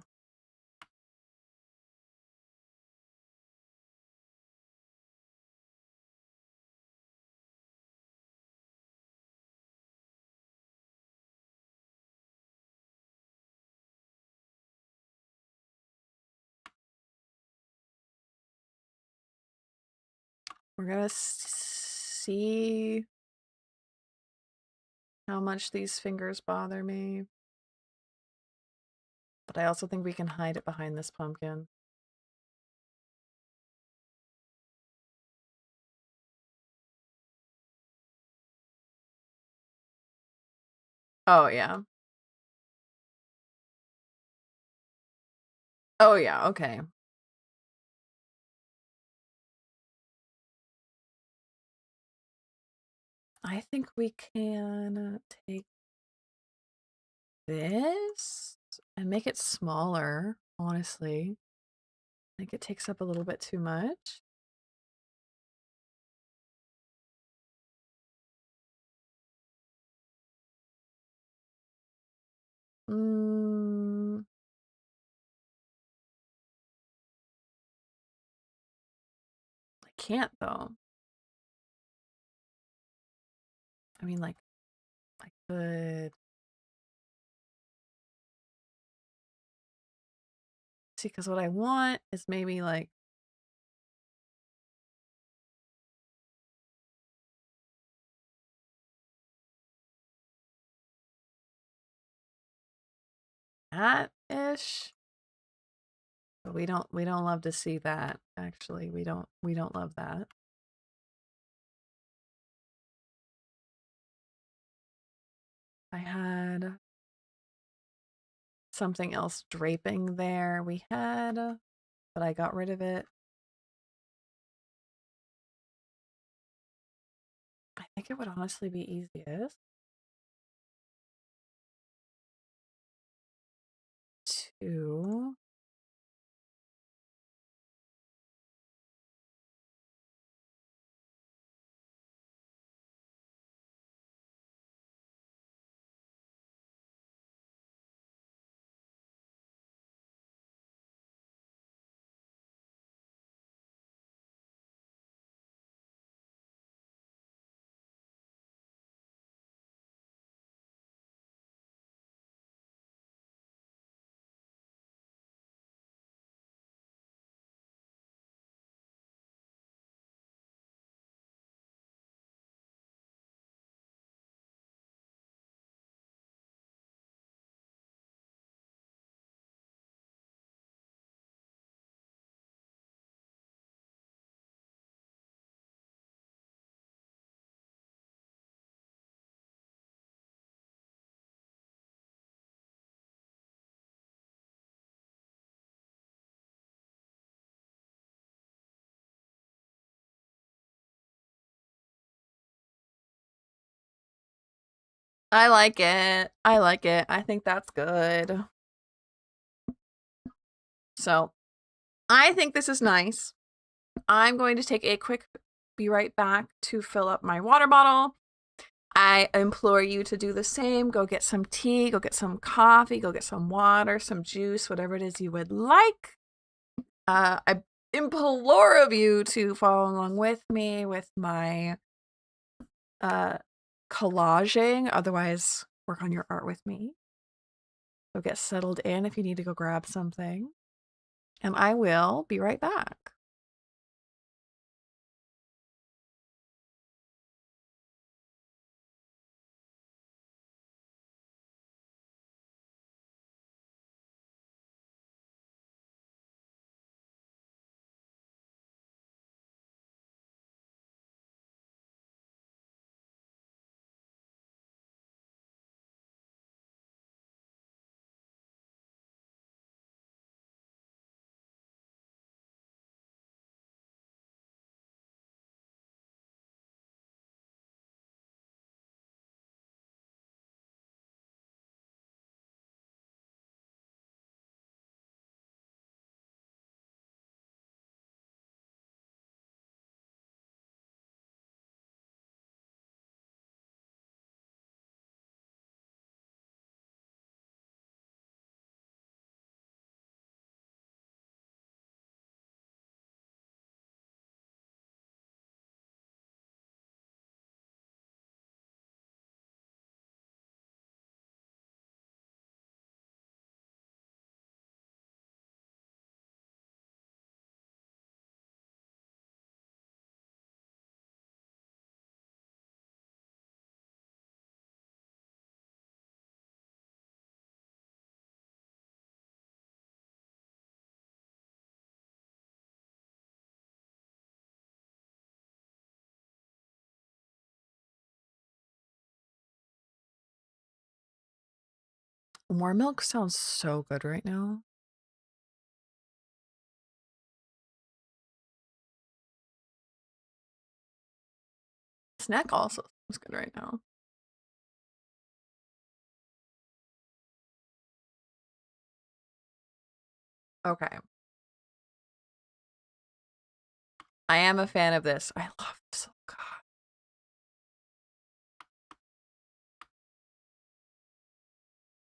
We're gonna see how much these fingers bother me. But I also think we can hide it behind this pumpkin. Oh, yeah. Oh, yeah, okay. I think we can take this and make it smaller, honestly. I think it takes up a little bit too much. I can't though. I mean, like, I could. See, because what I want is maybe like that-ish. But we don't love to see that, actually. We don't love that. I had something else draping there. We had, but I got rid of it. I think it would honestly be easiest to I like it. I like it. I think that's good. So, I think this is nice. I'm going to take a quick be right back to fill up my water bottle. I implore you to do the same. Go get some tea, go get some coffee, go get some water, some juice, whatever it is you would like. I implore of you to follow along with me with my collaging. Otherwise, work on your art with me. Go get settled in if you need to go grab something. And I will be right back. More milk sounds so good right now. Snack also sounds good right now. Okay. I am a fan of this. I love this. Oh, God.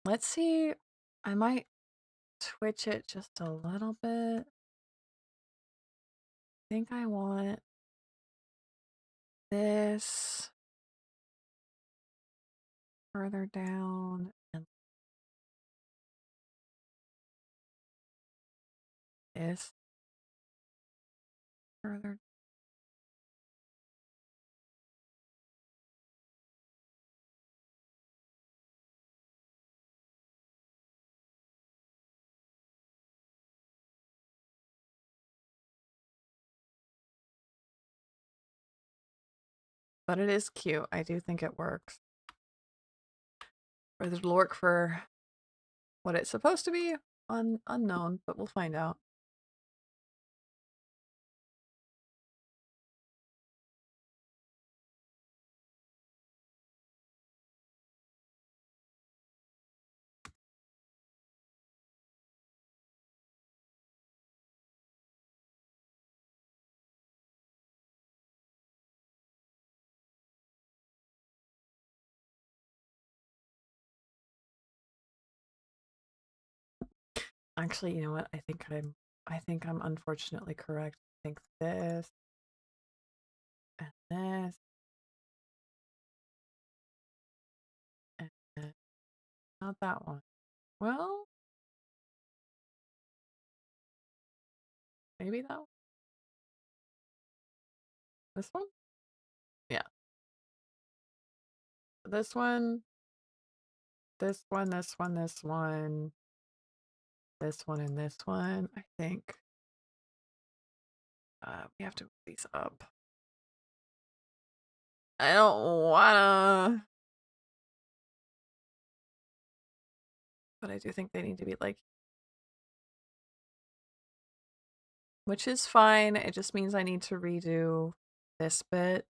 Let's see. I might twitch it just a little bit. I think I want this further down and this further. But it is cute. I do think it works. Or it'll work for what it's supposed to be, unknown, but we'll find out. Actually, you know what? I think I'm unfortunately correct. I think this and this and this. Not that one. Well, maybe that one. This one? Yeah. This one, this one, this one, this one, this one, and this one. I think we have to move these up. I don't wanna, but I do think they need to be like, which is fine. It just means I need to redo this bit.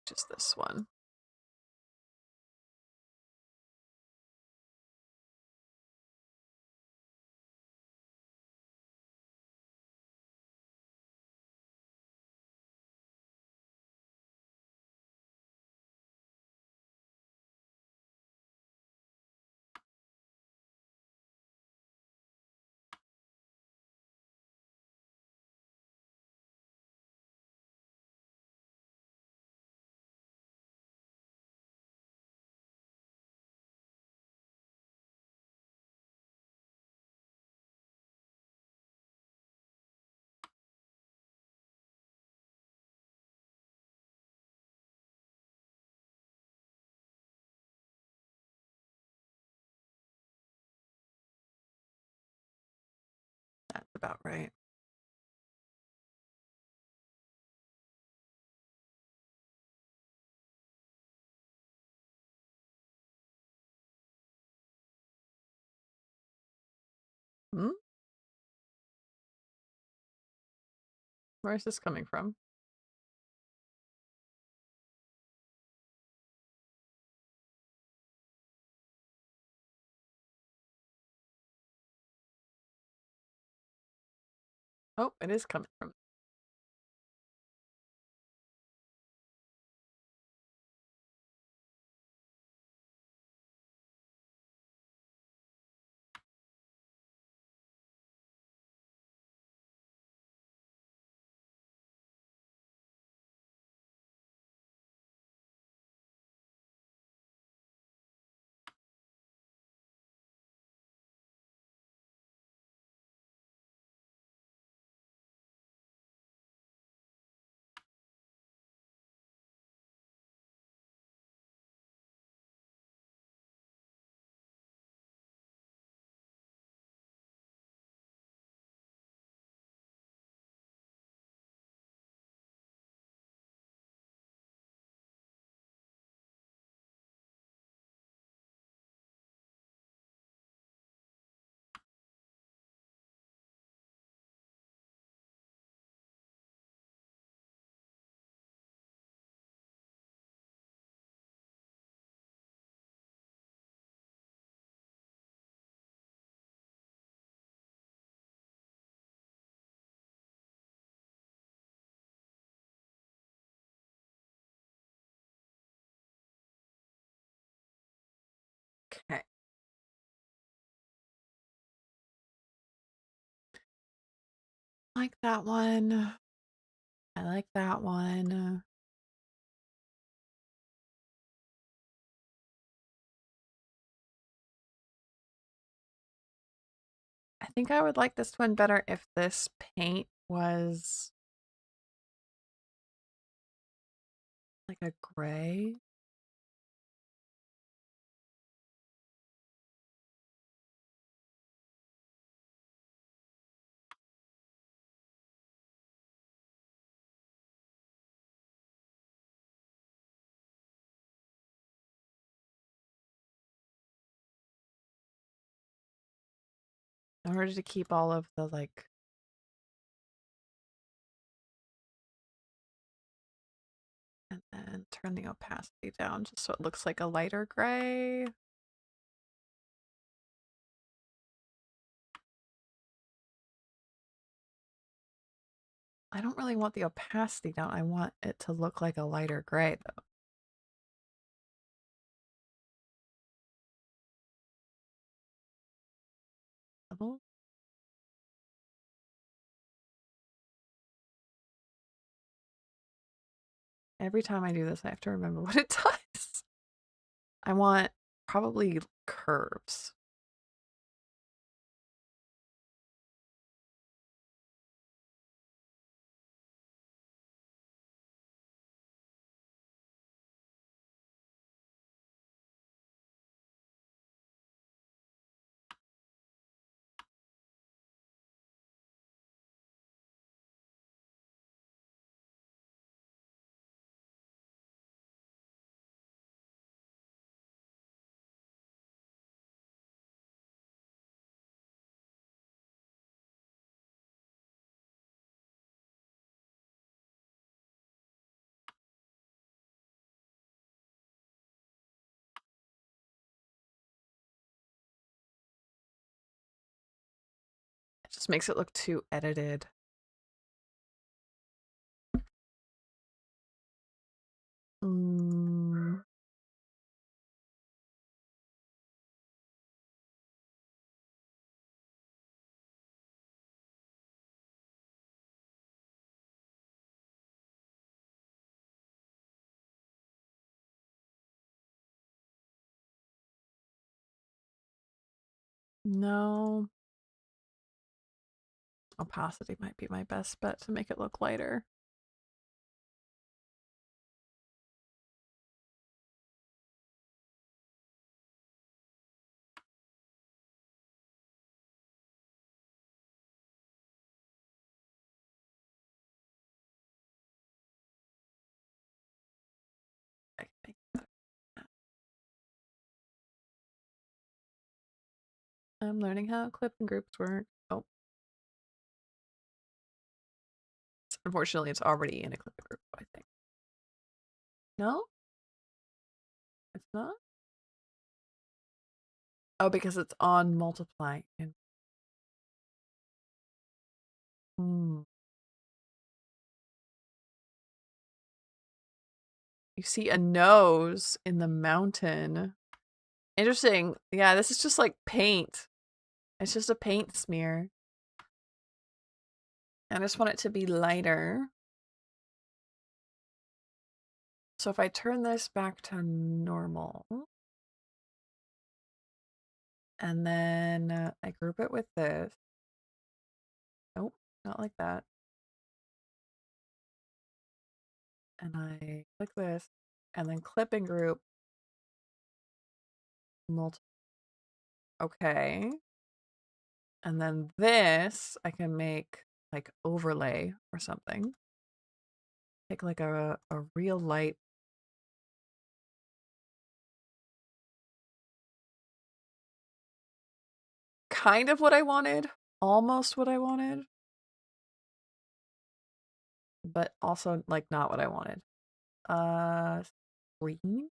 Just this one. about right. Hmm? Where is this coming from? Oh, it is coming from. Okay. I like that one. I like that one. I think I would like this one better if this paint was like a gray. In order to keep all of the like, and then turn the opacity down just so it looks like a lighter gray. I don't really want the opacity down. I want it to look like a lighter gray though. Every time I do this, I have to remember what it does. I want probably curves. It just makes it look too edited. Mm, no. Opacity might be my best bet to make it look lighter. I'm learning how clip and groups work. Oh. Unfortunately, it's already in a clip and group, I think. No? It's not? Oh, because it's on multiply. Hmm. You see a nose in the mountain. Interesting. Yeah, this is just like paint. It's just a paint smear. I just want it to be lighter. So if I turn this back to normal, and then I group it with this. Nope, not like that. And I click this, and then clip and group. Okay. And then this I can make like overlay or something. Take like a real light. Kind of what I wanted. Almost what I wanted. But also like not what I wanted. Screen?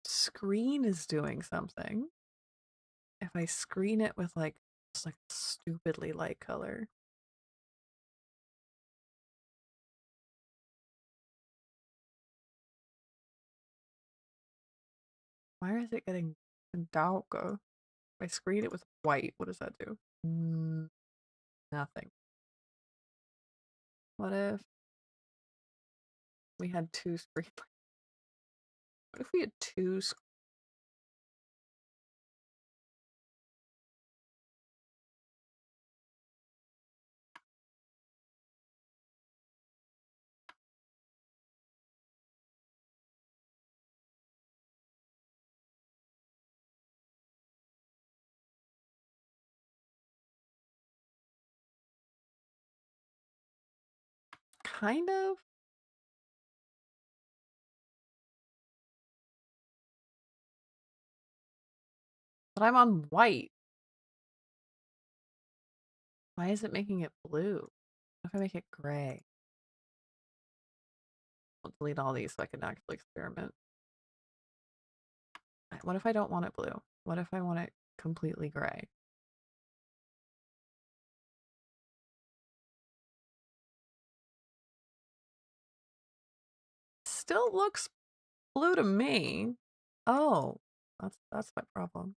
Screen is doing something. If I screen it with like just like a stupidly light color. Why is it getting dark? If I screen it with white, what does that do? Nothing. What if we had two screen lights? What if we had two kind of? But I'm on white. Why is it making it blue? What if I make it gray? I'll delete all these so I can actually experiment. What if I don't want it blue? What if I want it completely gray? Still looks blue to me. Oh, that's my problem.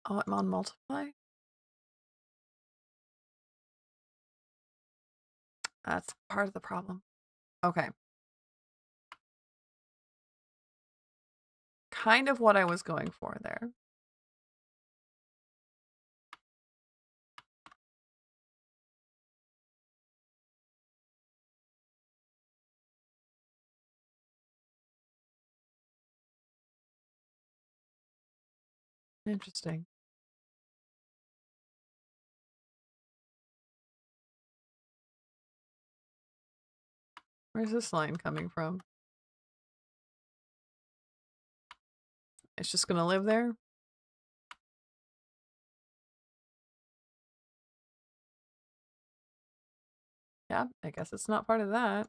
Oh, I'm on multiply? That's part of the problem. Okay. Kind of what I was going for there. Interesting. Where's this line coming from? It's just gonna live there? Yeah, I guess it's not part of that.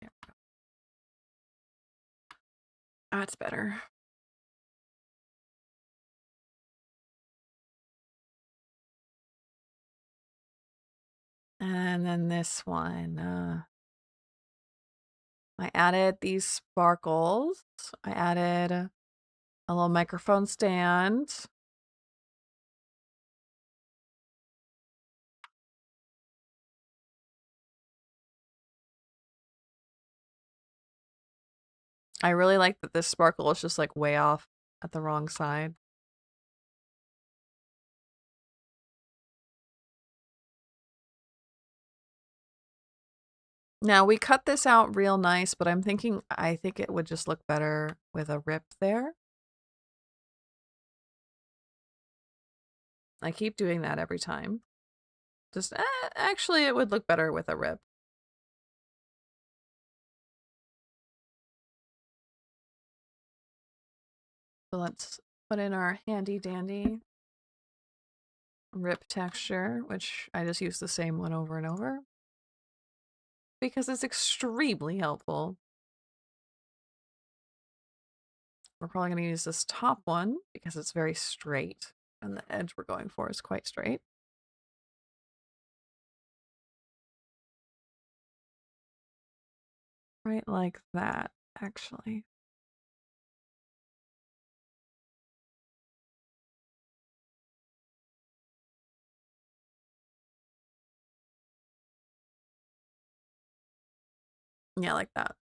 Yeah. That's better. And then this one. I added these sparkles. I added a little microphone stand. I really like that this sparkle is just like way off at the wrong side. Now we cut this out real nice, but I think it would just look better with a rip there. I keep doing that every time. Just, actually, it would look better with a rib. So let's put in our handy dandy rip texture, which I just use the same one over and over because it's extremely helpful. We're probably going to use this top one because it's very straight and the edge we're going for is quite straight. Right like that, actually. Yeah, like that.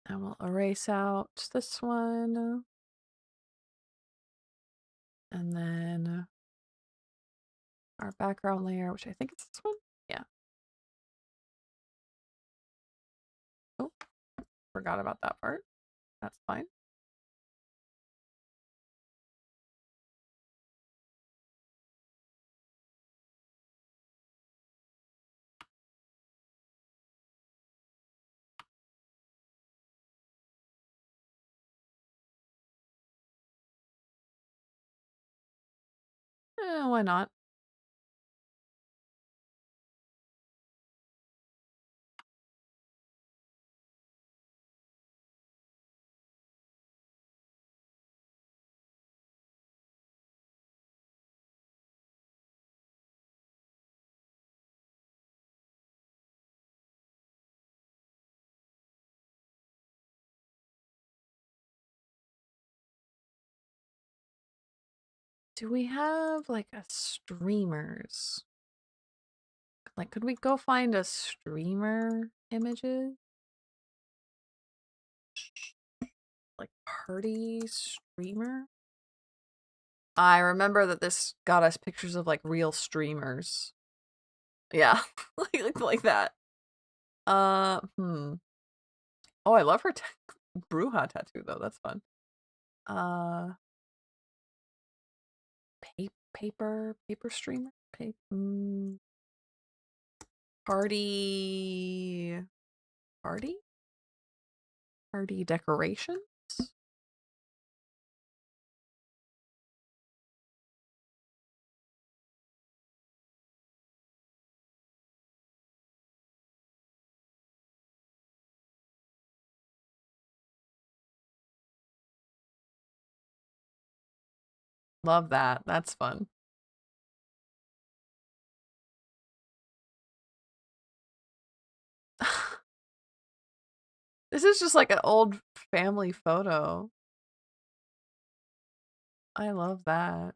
And we'll erase out this one. And then our background layer, which I think is this one. Yeah. Oh, forgot about that part. That's fine. Why not? Do we have like a streamers? Like, could we go find a streamer images? Like party streamer? I remember that this got us pictures of like real streamers. Yeah, like that. Oh, I love her Bruja tattoo though. That's fun. Paper streamer. Party decorations. Love that. That's fun. This is just like an old family photo. I love that.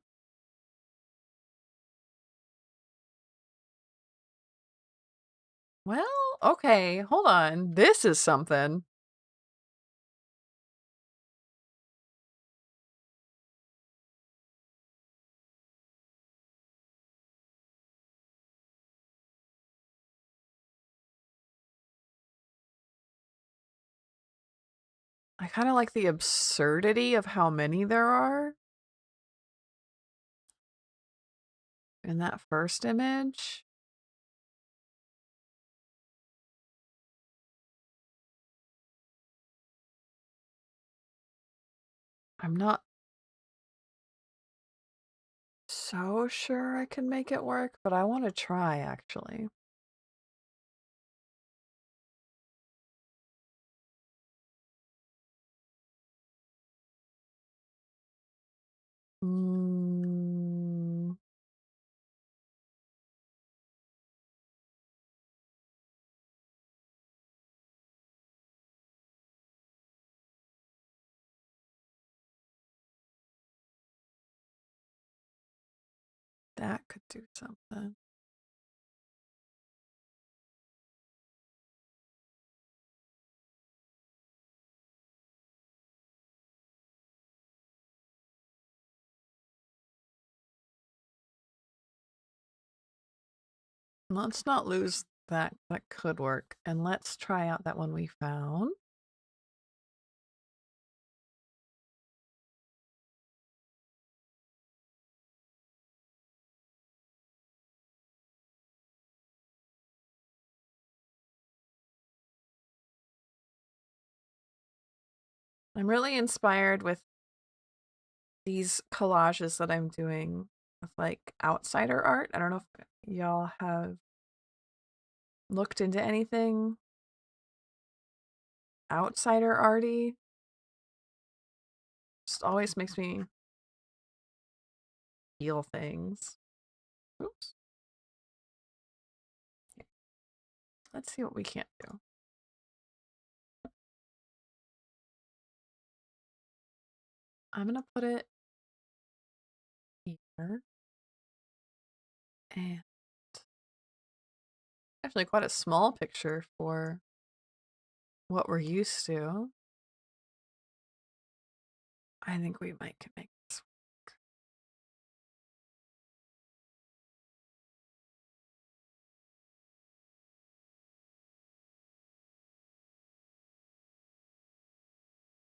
Well, okay, hold on. This is something. I kind of like the absurdity of how many there are in that first image. I'm not so sure I can make it work, but I want to try actually. Mm, that could do something. Let's not lose that. That could work. And let's try out that one we found. I'm really inspired with these collages that I'm doing with like outsider art. I don't know if y'all have looked into anything outsider arty. Just always makes me feel things. Oops. Let's see what we can't do. I'm gonna put it here. And actually quite a small picture for what we're used to. I think we might can make this work.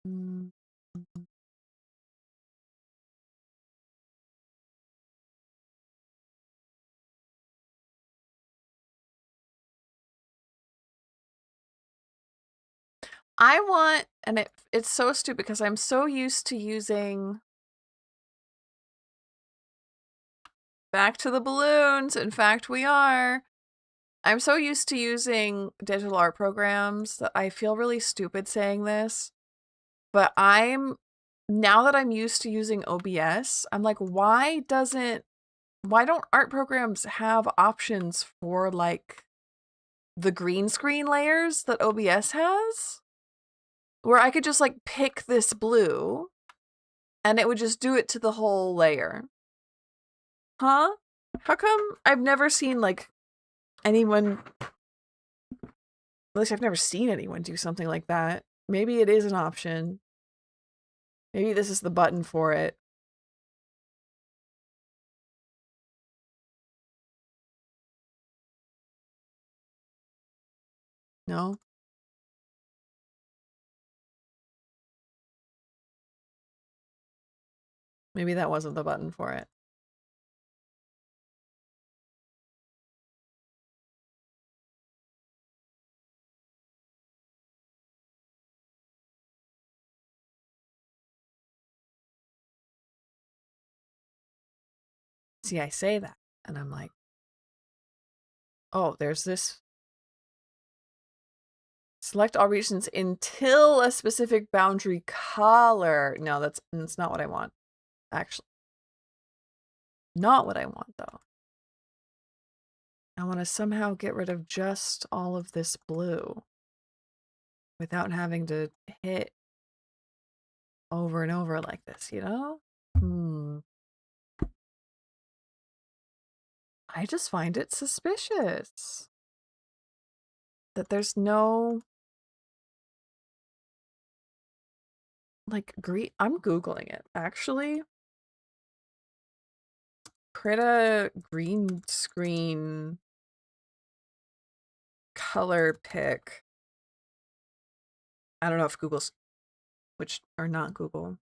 Mm. I want, and it's so stupid because I'm so used to using back to the balloons. In fact, we are. I'm so used to using digital art programs that I feel really stupid saying this. But now that I'm used to using OBS, I'm like, why don't art programs have options for like the green screen layers that OBS has? Where I could just like pick this blue and it would just do it to the whole layer. Huh? How come I've never seen like anyone, at least I've never seen anyone do something like that. Maybe it is an option. Maybe this is the button for it. No? Maybe that wasn't the button for it. See, I say that, and I'm like, oh, there's this. Select all regions until a specific boundary color. No, that's not what I want. Actually, not what I want, though. I want to somehow get rid of just all of this blue without having to hit over and over like this, you know? I just find it suspicious that there's no like green. I'm Googling it actually. Krita green screen color pick. I don't know if Google's which or not Google.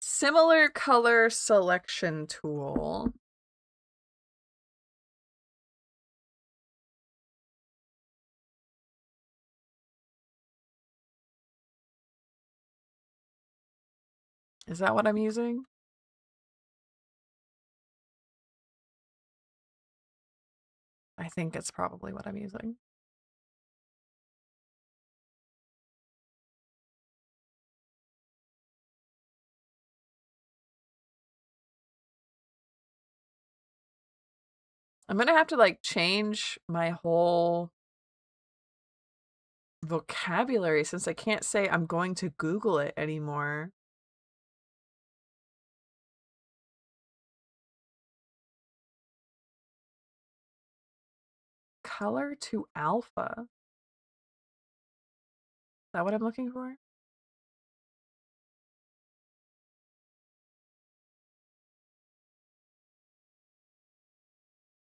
Similar color selection tool. Is that what I'm using? I think it's probably what I'm using. I'm gonna have to like change my whole vocabulary since I can't say I'm going to Google it anymore. Color to alpha. Is that what I'm looking for?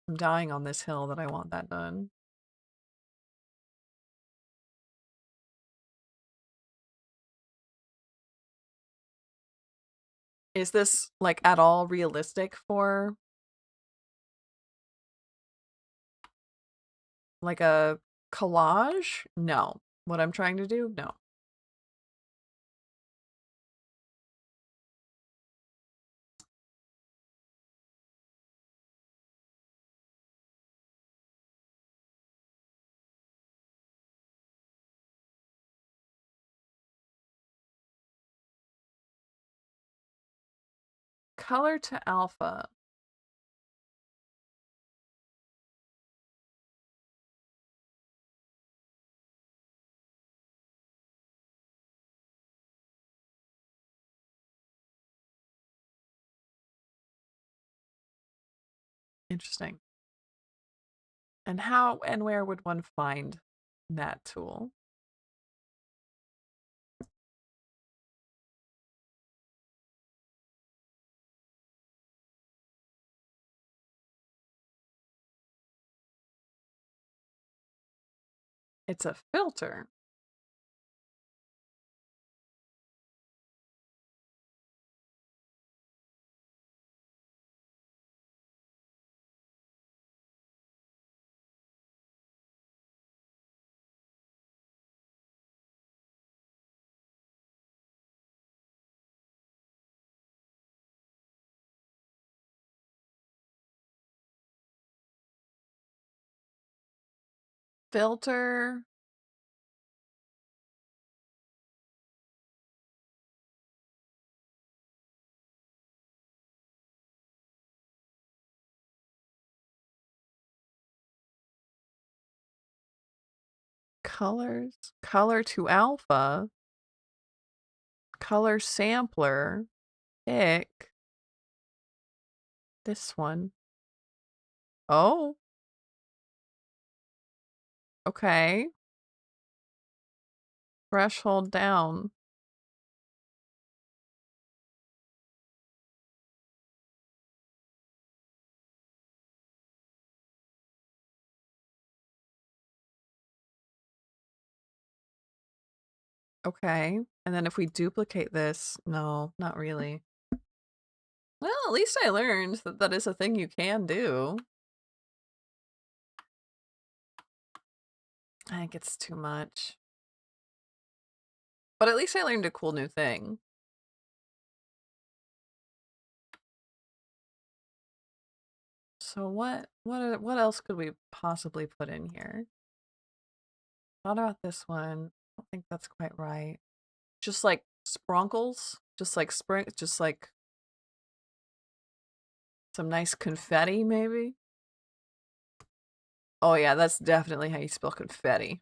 I'm dying on this hill that I want that done. Is this like at all realistic for like a collage? No. What I'm trying to do? No. Color to alpha. Interesting. And how and where would one find that tool? It's a filter. Filter. Colors. Color to alpha. Color sampler. Pick. This one. Oh. Okay. Threshold down. Okay. And then if we duplicate this, no, not really. Well, at least I learned that that is a thing you can do. I think it's too much. But at least I learned a cool new thing. So what else could we possibly put in here? Thought about this one. I don't think that's quite right. Just like spronkles, just like some nice confetti maybe. Oh yeah, that's definitely how you spell confetti.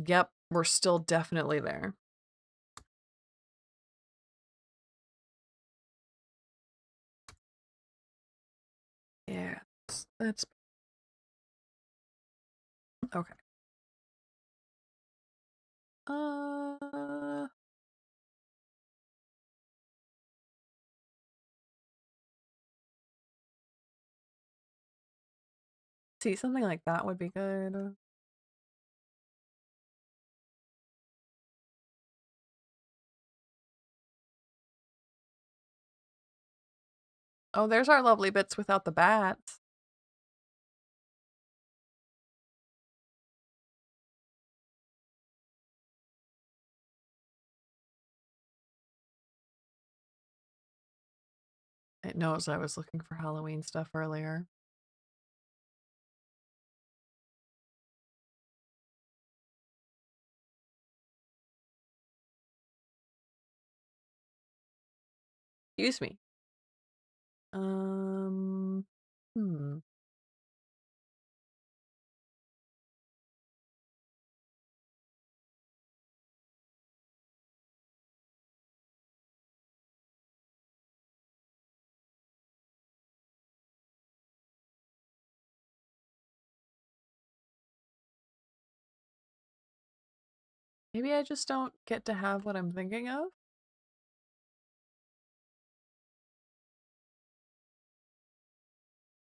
Yep, we're still definitely there. Yeah, that's okay. Uh, see, something like that would be good. Oh, there's our lovely bits without the bats. It knows I was looking for Halloween stuff earlier. Excuse me. Um, hmm. Maybe I just don't get to have what I'm thinking of?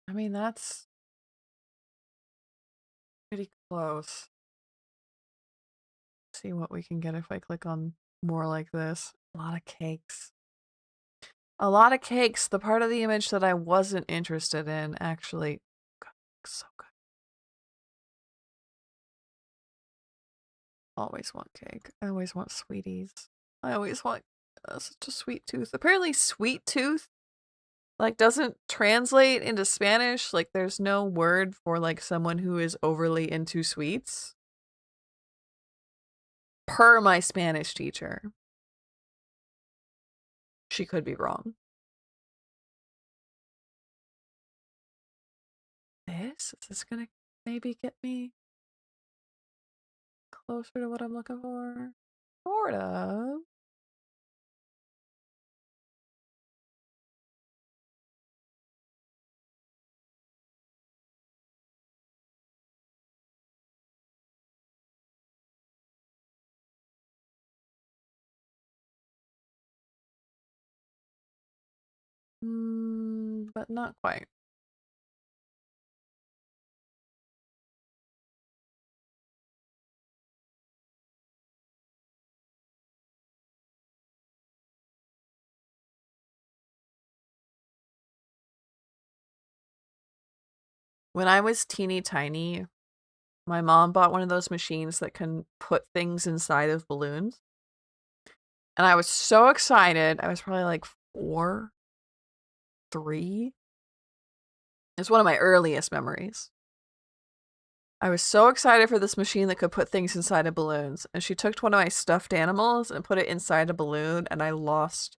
I mean, that's pretty close. See what we can get if I click on more like this. A lot of cakes. A lot of cakes. The part of the image that I wasn't interested in actually. God, so good. Always want cake. I always want sweeties. I always want such a sweet tooth. Apparently sweet tooth like doesn't translate into Spanish. Like there's no word for like someone who is overly into sweets. Per my Spanish teacher. She could be wrong. Is this gonna maybe get me closer to what I'm looking for? Sort of. But not quite. When I was teeny tiny, my mom bought one of those machines that can put things inside of balloons. And I was so excited. I was probably like 4, 3. It's one of my earliest memories. I was so excited for this machine that could put things inside of balloons. And she took one of my stuffed animals and put it inside a balloon, and I lost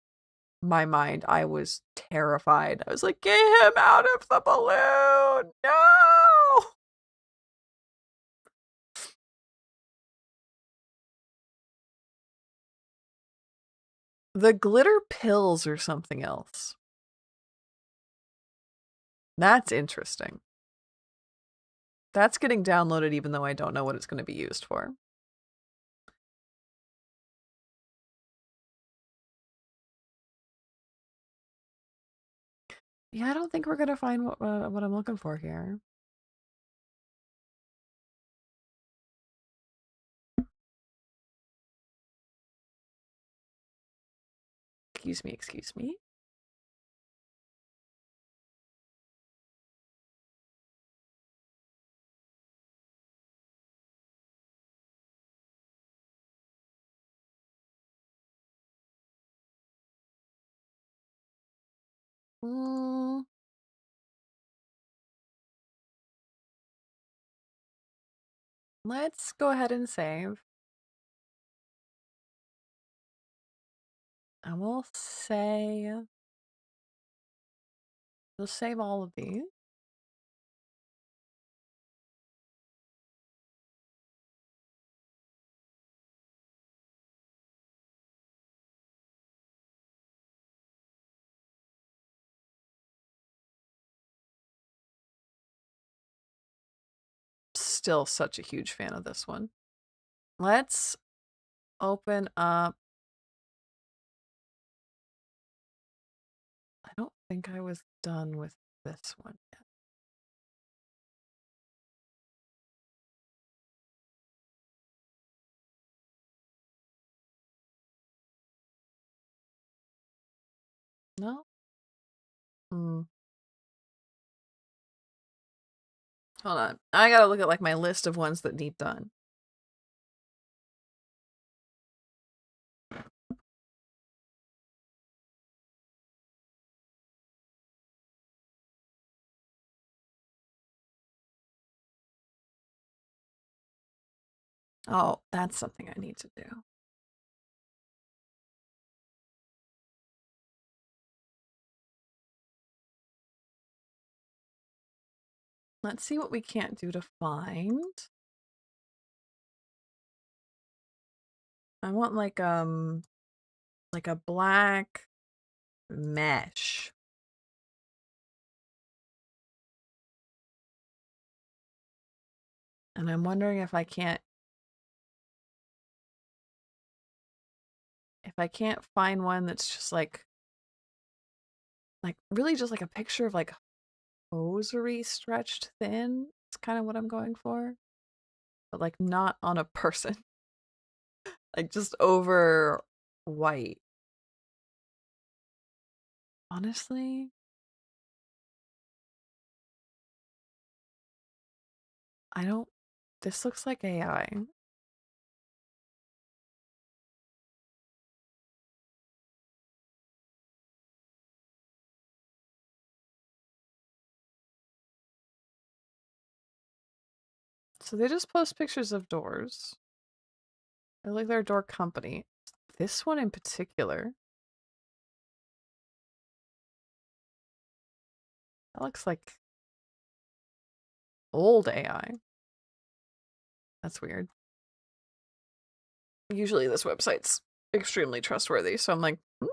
my mind. I was terrified. I was like, get him out of the balloon! No! The glitter pills or something else. That's interesting. That's getting downloaded even though I don't know what it's going to be used for. Yeah, I don't think we're going to find what I'm looking for here. Excuse me, excuse me. Let's go ahead and save. And we'll save all of these. Still such a huge fan of this one. Let's open up. I don't think I was done with this one yet. No? Hold on. I gotta look at like my list of ones that need done. Oh, that's something I need to do. Let's see what we can't do to find. I want like a black mesh. And I'm wondering if I can't I can't find one that's just like really just like a picture of like hosiery stretched thin, it's kind of what I'm going for. But like not on a person. Like just over white. Honestly, I don't. This looks like AI. So they just post pictures of doors. They look like they're a door company. This one in particular. That looks like old AI. That's weird. Usually this website's extremely trustworthy, so I'm like, hmm?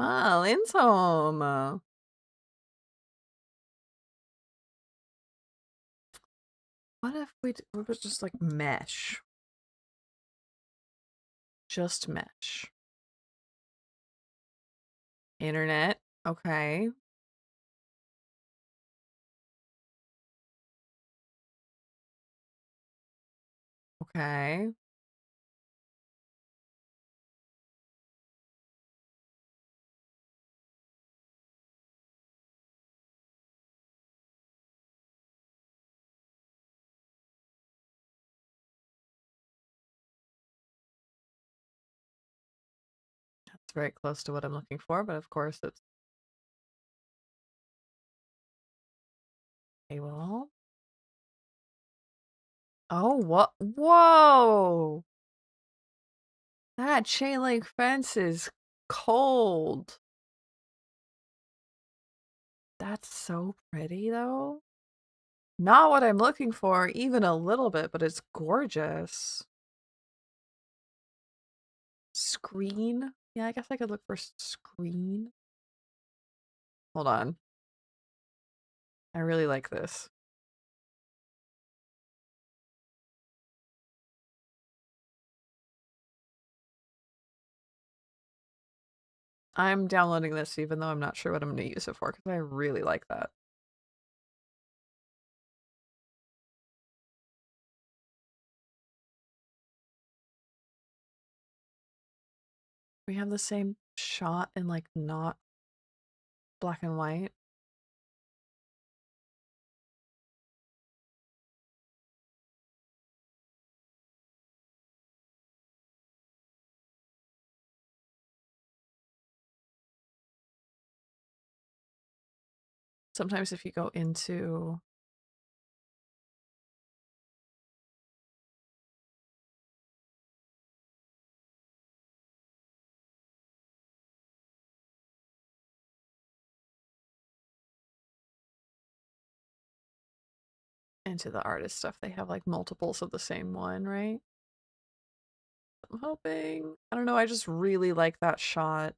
Ah, Lynn's home. What if we was just like mesh? Just mesh. Internet. Okay. Okay. That's very close to what I'm looking for, but of course it's table. Oh, what? Whoa! That chain link fence is cold. That's so pretty, though. Not what I'm looking for, even a little bit, but it's gorgeous. Screen? Yeah, I guess I could look for screen. Hold on. I really like this. I'm downloading this even though I'm not sure what I'm going to use it for because I really like that. We have the same shot in like not black and white. Sometimes if you go into the artist stuff, they have like multiples of the same one, right? I'm hoping. I don't know, I just really like that shot.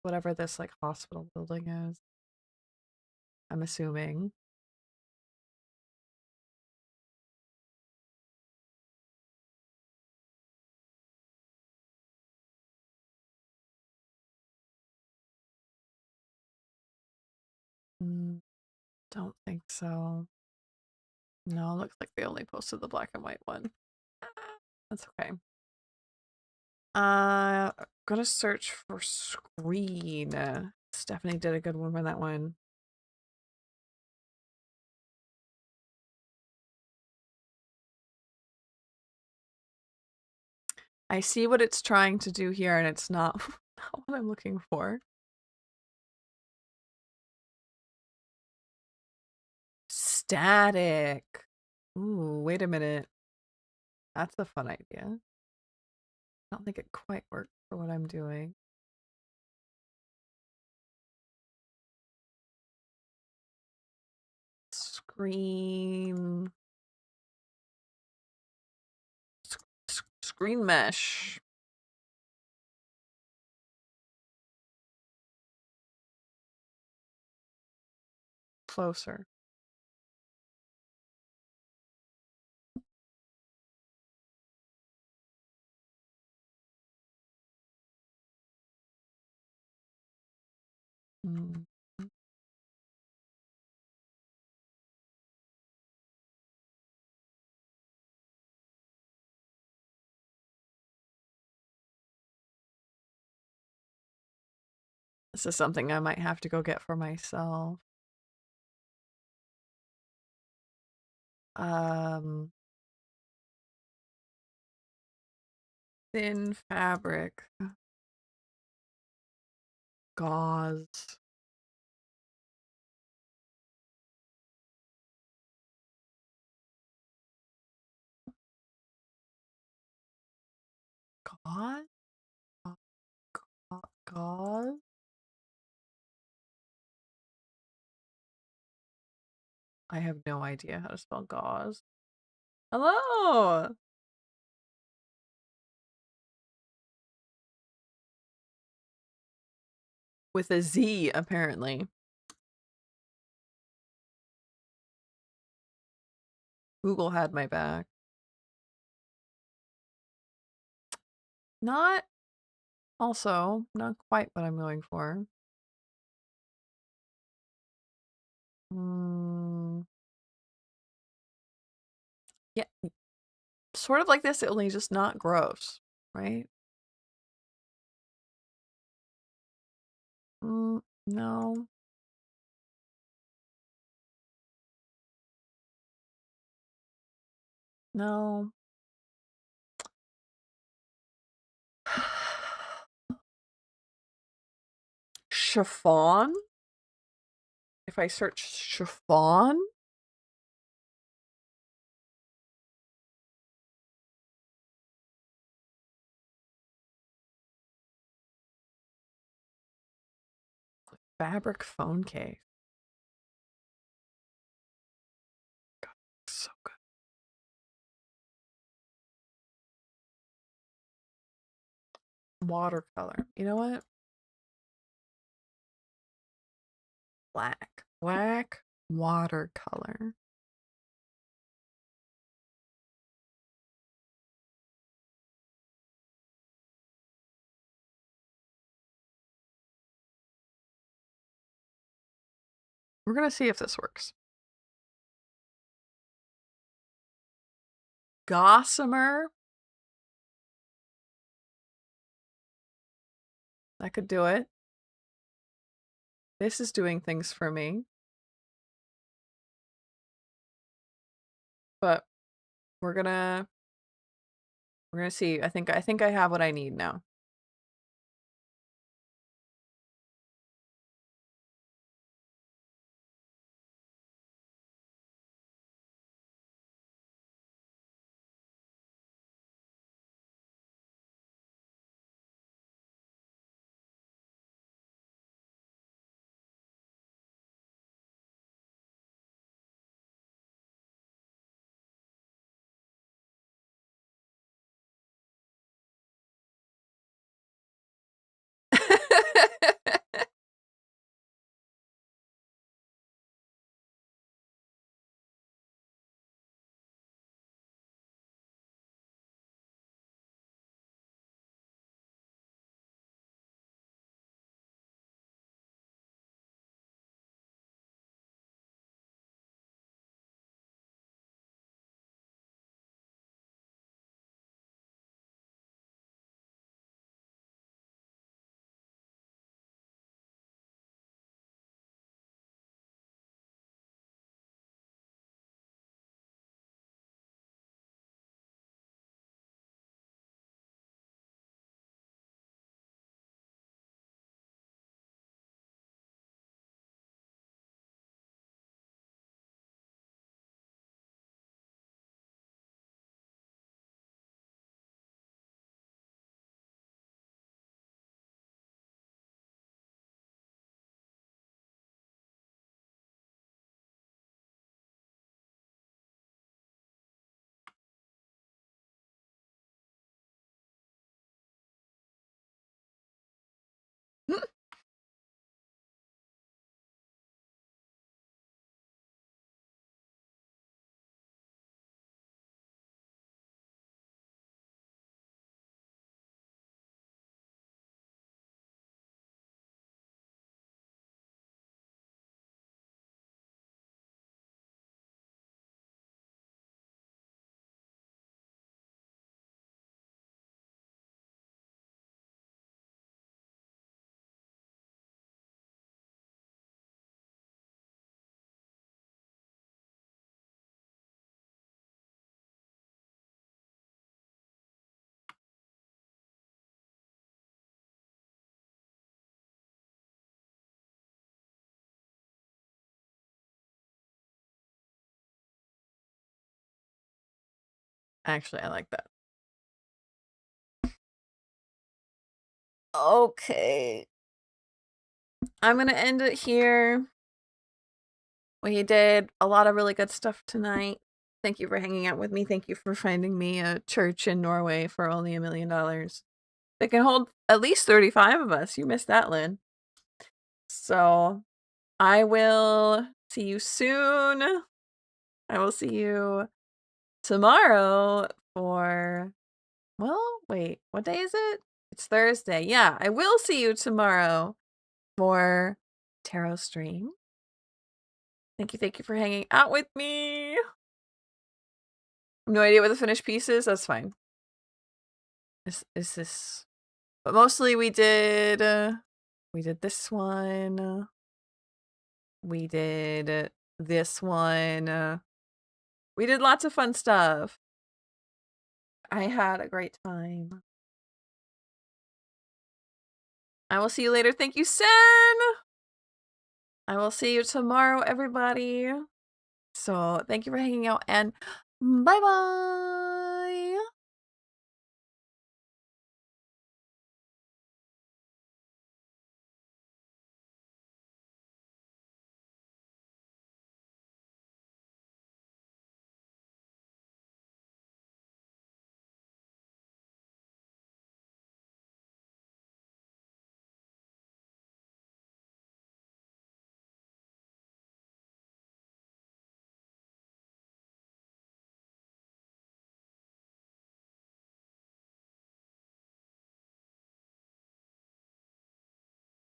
Whatever this like hospital building is. I'm assuming. Mm, don't think so. No, looks like they only posted the black and white one. That's okay. Gonna search for screen. Stephanie did a good one for that one. I see what it's trying to do here, and it's not, not what I'm looking for. Static. Ooh, wait a minute. That's a fun idea. I don't think it quite worked for what I'm doing. Screen. Screen mesh. closer. Mm. This is something I might have to go get for myself. Thin fabric. Gauze. Gauze? Gauze? I have no idea how to spell gauze. Hello! With a Z, apparently. Google had my back. Not not quite what I'm going for. Yeah, sort of like this, only just not gross, right? No. No. Chiffon? If I search chiffon? Fabric phone case. God, so good. Watercolor. You know what? Black. Black watercolor. We're gonna see if this works. Gossamer. That could do it. This is doing things for me. But we're gonna see. I think I have what I need now. Actually, I like that. Okay. I'm gonna end it here. We did a lot of really good stuff tonight. Thank you for hanging out with me. Thank you for finding me a church in Norway for only $1 million. It can hold at least 35 of us. You missed that, Lynn. So I will see you soon. I will see you tomorrow for, well, wait, what day is it? It's Thursday. Yeah, I will see you tomorrow for tarot stream. Thank you for hanging out with me. No idea what the finished piece is. That's fine. Is this? But mostly we did this one. We did this one. We did lots of fun stuff. I had a great time. I will see you later. Thank you, Sen. I will see you tomorrow, everybody. So thank you for hanging out and bye-bye.